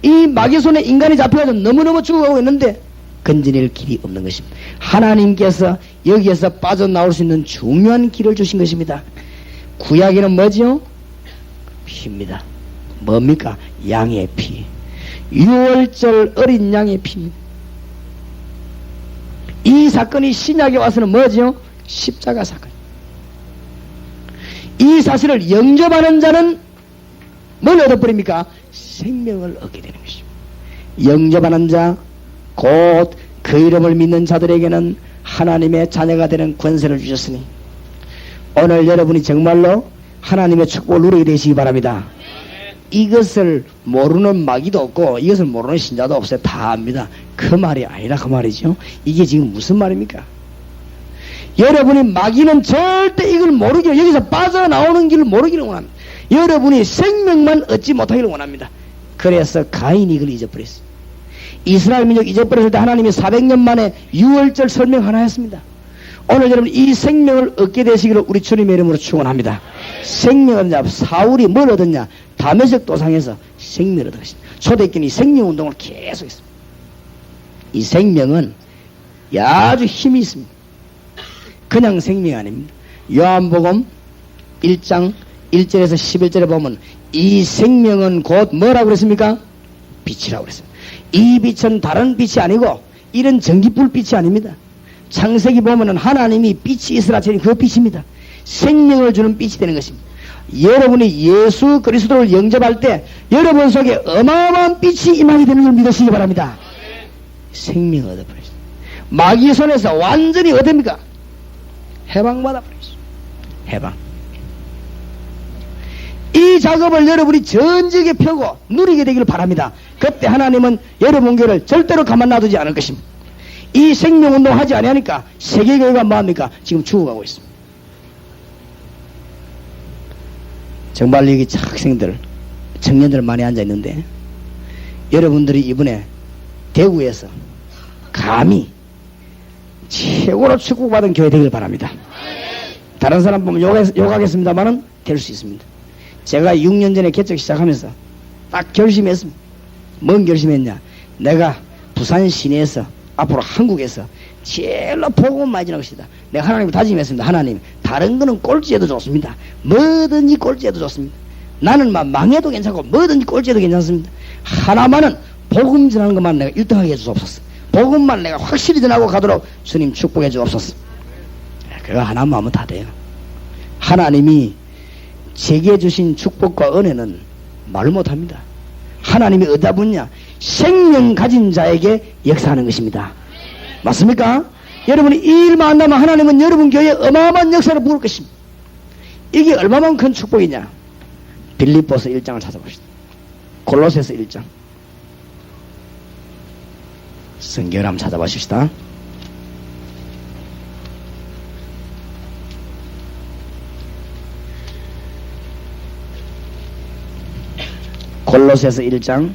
Speaker 1: 이 마귀 손에 인간이 잡혀가지고 너무너무 죽어가고 있는데 건져낼 길이 없는 것입니다. 하나님께서 여기에서 빠져나올 수 있는 중요한 길을 주신 것입니다. 구약에는 뭐죠? 피입니다. 뭡니까? 양의 피. 유월절 어린 양의 피입니다. 이 사건이 신약에 와서는 뭐죠? 십자가 사건. 이 사실을 영접하는 자는 뭘 얻어버립니까? 생명을 얻게 되는 것입니다. 영접하는 자, 곧 그 이름을 믿는 자들에게는 하나님의 자녀가 되는 권세를 주셨으니 오늘 여러분이 정말로 하나님의 축복을 누리게 되시기 바랍니다. 이것을 모르는 마귀도 없고 이것을 모르는 신자도 없어요. 다 압니다. 그 말이 아니라 그 말이죠. 이게 지금 무슨 말입니까? 여러분이 마귀는 절대 이걸 모르기를, 여기서 빠져나오는 길을 모르기를 원합니다. 여러분이 생명만 얻지 못하기를 원합니다. 그래서 가인이 이걸 잊어버렸어요. 이스라엘 민족 잊어버렸을 때 하나님이 400년 만에 유월절 설명 하나 했습니다. 오늘 여러분 이 생명을 얻게 되시기를 우리 주님의 이름으로 축원합니다. 생명을 얻냐? 사울이 뭘 얻었냐? 다메섹 도상에서 생명을 얻었습니다. 초대교회는 생명운동을 계속 했습니다. 이 생명은 아주 힘이 있습니다. 그냥 생명이 아닙니다. 요한복음 1장 1절에서 11절에 보면 이 생명은 곧 뭐라고 그랬습니까? 빛이라고 그랬습니다. 이 빛은 다른 빛이 아니고 이런 전기불빛이 아닙니다. 창세기 보면은 하나님이 빛이 있으라 하니 그 빛입니다. 생명을 주는 빛이 되는 것입니다. 여러분이 예수 그리스도를 영접할 때 여러분 속에 어마어마한 빛이 임하게 되는 걸 믿으시기 바랍니다. 생명을 얻어버렸습니다. 마귀 손에서 완전히 어딥니까? 해방받아 버렸습니다. 해방. 이 작업을 여러분이 전적에 펴고 누리게 되기를 바랍니다. 그때 하나님은 여러분 교회를 절대로 가만 놔두지 않을 것입니다. 이 생명운동 하지 아니하니까 세계교회가 뭐합니까? 지금 죽어가고 있습니다. 정말 여기 학생들, 청년들 많이 앉아있는데 여러분들이 이번에 대구에서 감히 최고로 축복받은 교회 되길 바랍니다. 다른 사람 보면 욕하겠습니다만은 될 수 있습니다. 제가 6년 전에 개척 시작하면서 딱 결심했습니다. 뭔 결심했냐? 내가 부산 시내에서 앞으로 한국에서 제일로 복음만 지는 것이다. 내가 하나님을 다짐했습니다. 하나님, 다른 거는 꼴찌해도 좋습니다. 뭐든지 꼴찌해도 좋습니다. 나는 막 망해도 괜찮고 뭐든지 꼴찌해도 괜찮습니다. 하나만은 복음 전하는 것만 내가 1등하게 해주옵소서. 복음만 내가 확실히 전하고 가도록 주님 축복해 주옵소서. 그거 하나만 하면 다 돼요. 하나님이 제게 주신 축복과 은혜는 말 못합니다. 하나님이 어디다 붙냐? 생명 가진 자에게 역사하는 것입니다. 맞습니까? 여러분이 이 일만 한다면 하나님은 여러분 교회에 어마어마한 역사를 부을 것입니다. 이게 얼마만큼 큰 축복이냐? 빌립보서 1장을 찾아봅시다. 골로새서 1장. 성경을 한번 찾아보십시다. 골로새서 1장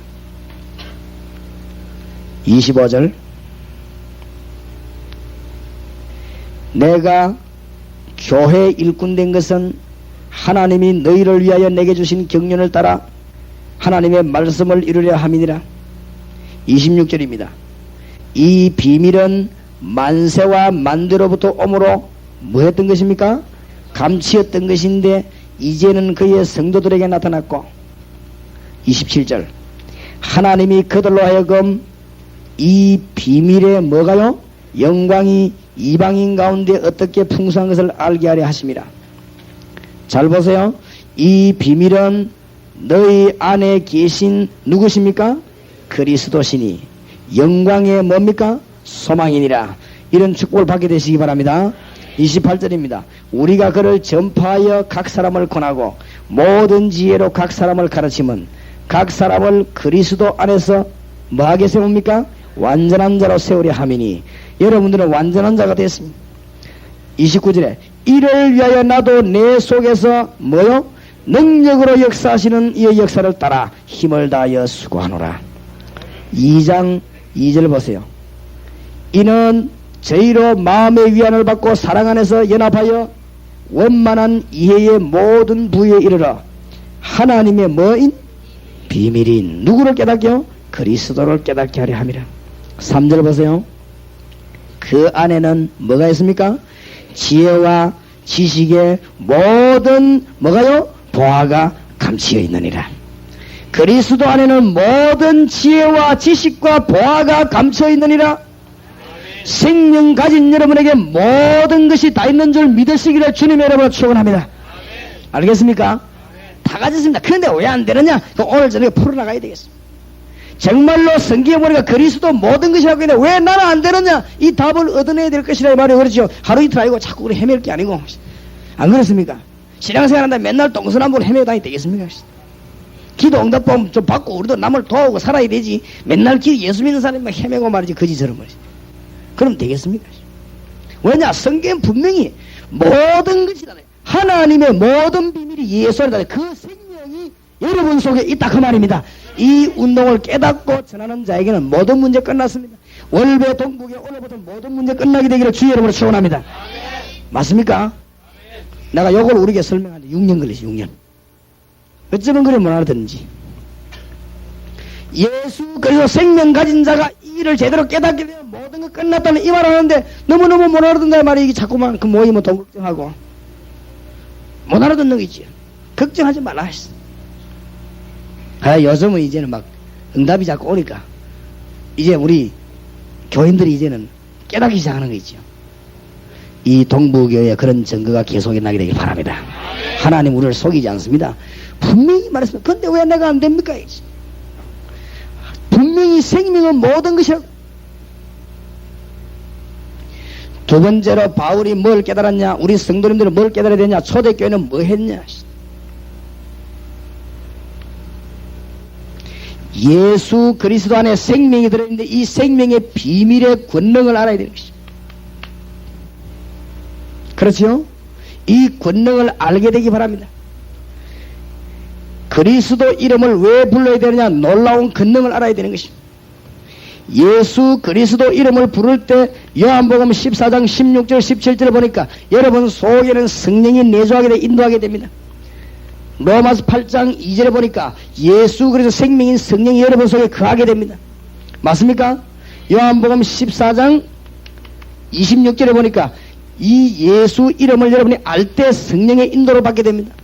Speaker 1: 25절. 내가 교회 일꾼 된 것은 하나님이 너희를 위하여 내게 주신 경륜을 따라 하나님의 말씀을 이루려 함이니라. 26절입니다. 이 비밀은 만세와 만대로부터 오므로 뭐 했던 것입니까? 감치었던 것인데 이제는 그의 성도들에게 나타났고, 27절. 하나님이 그들로 하여금 이 비밀의 뭐가요? 영광이 이방인 가운데 어떻게 풍성한 것을 알게 하려 하심이라. 잘 보세요. 이 비밀은 너희 안에 계신 누구십니까? 그리스도시니 영광의 뭡니까? 소망이니라. 이런 축복을 받게 되시기 바랍니다. 28절입니다. 우리가 그를 전파하여 각 사람을 권하고 모든 지혜로 각 사람을 가르치면 각 사람을 그리스도 안에서 뭐하게 세웁니까? 완전한 자로 세우려 함이니. 여러분들은 완전한 자가 됐습니다. 29절에 이를 위하여 나도 내 속에서 뭐요? 능력으로 역사하시는 이의 역사를 따라 힘을 다하여 수고하노라. 2장 2절 보세요. 이는 저희로 마음의 위안을 받고 사랑 안에서 연합하여 원만한 이해의 모든 부위에 이르러 하나님의 뭐인? 비밀인 누구를 깨닫게요? 그리스도를 깨닫게 하려 함이라. 3절 보세요. 그 안에는 뭐가 있습니까? 지혜와 지식의 모든 뭐가요? 보화가 감추어 있느니라. 그리스도 안에는 모든 지혜와 지식과 보화가 감추어 있느니라. 생명 가진 여러분에게 모든 것이 다 있는 줄 믿으시기를 주님 여러분을 축원합니다. 알겠습니까? 다 가졌습니다. 그런데 왜 안 되느냐? 오늘 저녁에 풀어나가야 되겠습니다. 정말로 성경에 보니까 그리스도 모든 것이 하고 있는데 왜 나는 안 되느냐? 이 답을 얻어내야 될 것이라 이 말이 그렇죠. 하루 이틀 아니고 자꾸 그래 헤맬 게 아니고. 안 그렇습니까? 신앙생활한다 맨날 동서남북으로 헤매고 다니면 되겠습니까? 기도 응답 좀 받고 우리도 남을 도와오고 살아야 되지. 맨날 예수 믿는 사람이 막 헤매고 말이지 거지처럼 말이지. 그럼 되겠습니까? 왜냐? 성경은 분명히 모든 것이 다 하나님의 모든 비밀이 예수 안에 그 생명이 여러분 속에 있다 그 말입니다. 이 운동을 깨닫고 전하는 자에게는 모든 문제 끝났습니다. 월배 동북에 오늘부터 모든 문제 끝나게 되기를 주 여러분을 축원합니다. 맞습니까? 내가 요걸 우리에게 설명하는데 6년 걸리지. 6년. 어쩌면 그래 못 알아듣는지. 예수 그리스도 생명 가진 자가 이 일을 제대로 깨닫게 되면 모든 것 끝났다는 이 말 하는데 너무너무 못 알아듣는다 말이 이게 자꾸만 그 모임을 돈 걱정하고 못 알아듣는 거 있지. 걱정하지 말라 했어. 요즘은 이제는 막 응답이 자꾸 오니까 이제 우리 교인들이 이제는 깨닫기 시작하는 거 있죠. 이 동부교회에 그런 증거가 계속 나게 되길 바랍니다. 하나님 우리를 속이지 않습니다. 분명히 말했습니다. 근데 왜 내가 안 됩니까? 분명히 생명은 모든 것이라고. 두 번째로 바울이 뭘 깨달았냐? 우리 성도님들은 뭘 깨달아야 되냐? 초대교회는 뭐 했냐? 예수 그리스도 안에 생명이 들어있는데 이 생명의 비밀의 권능을 알아야 되는 것이죠. 그렇죠? 이 권능을 알게 되기 바랍니다. 그리스도 이름을 왜 불러야 되느냐? 놀라운 권능을 알아야 되는 것입니다. 예수 그리스도 이름을 부를 때 요한복음 14장 16절 17절을 보니까 여러분 속에는 성령이 내주하게 돼 인도하게 됩니다. 로마서 8장 2절에 보니까 예수 그리스도 생명인 성령이 여러분 속에 거하게 됩니다. 맞습니까? 요한복음 14장 26절에 보니까 이 예수 이름을 여러분이 알 때 성령의 인도를 받게 됩니다.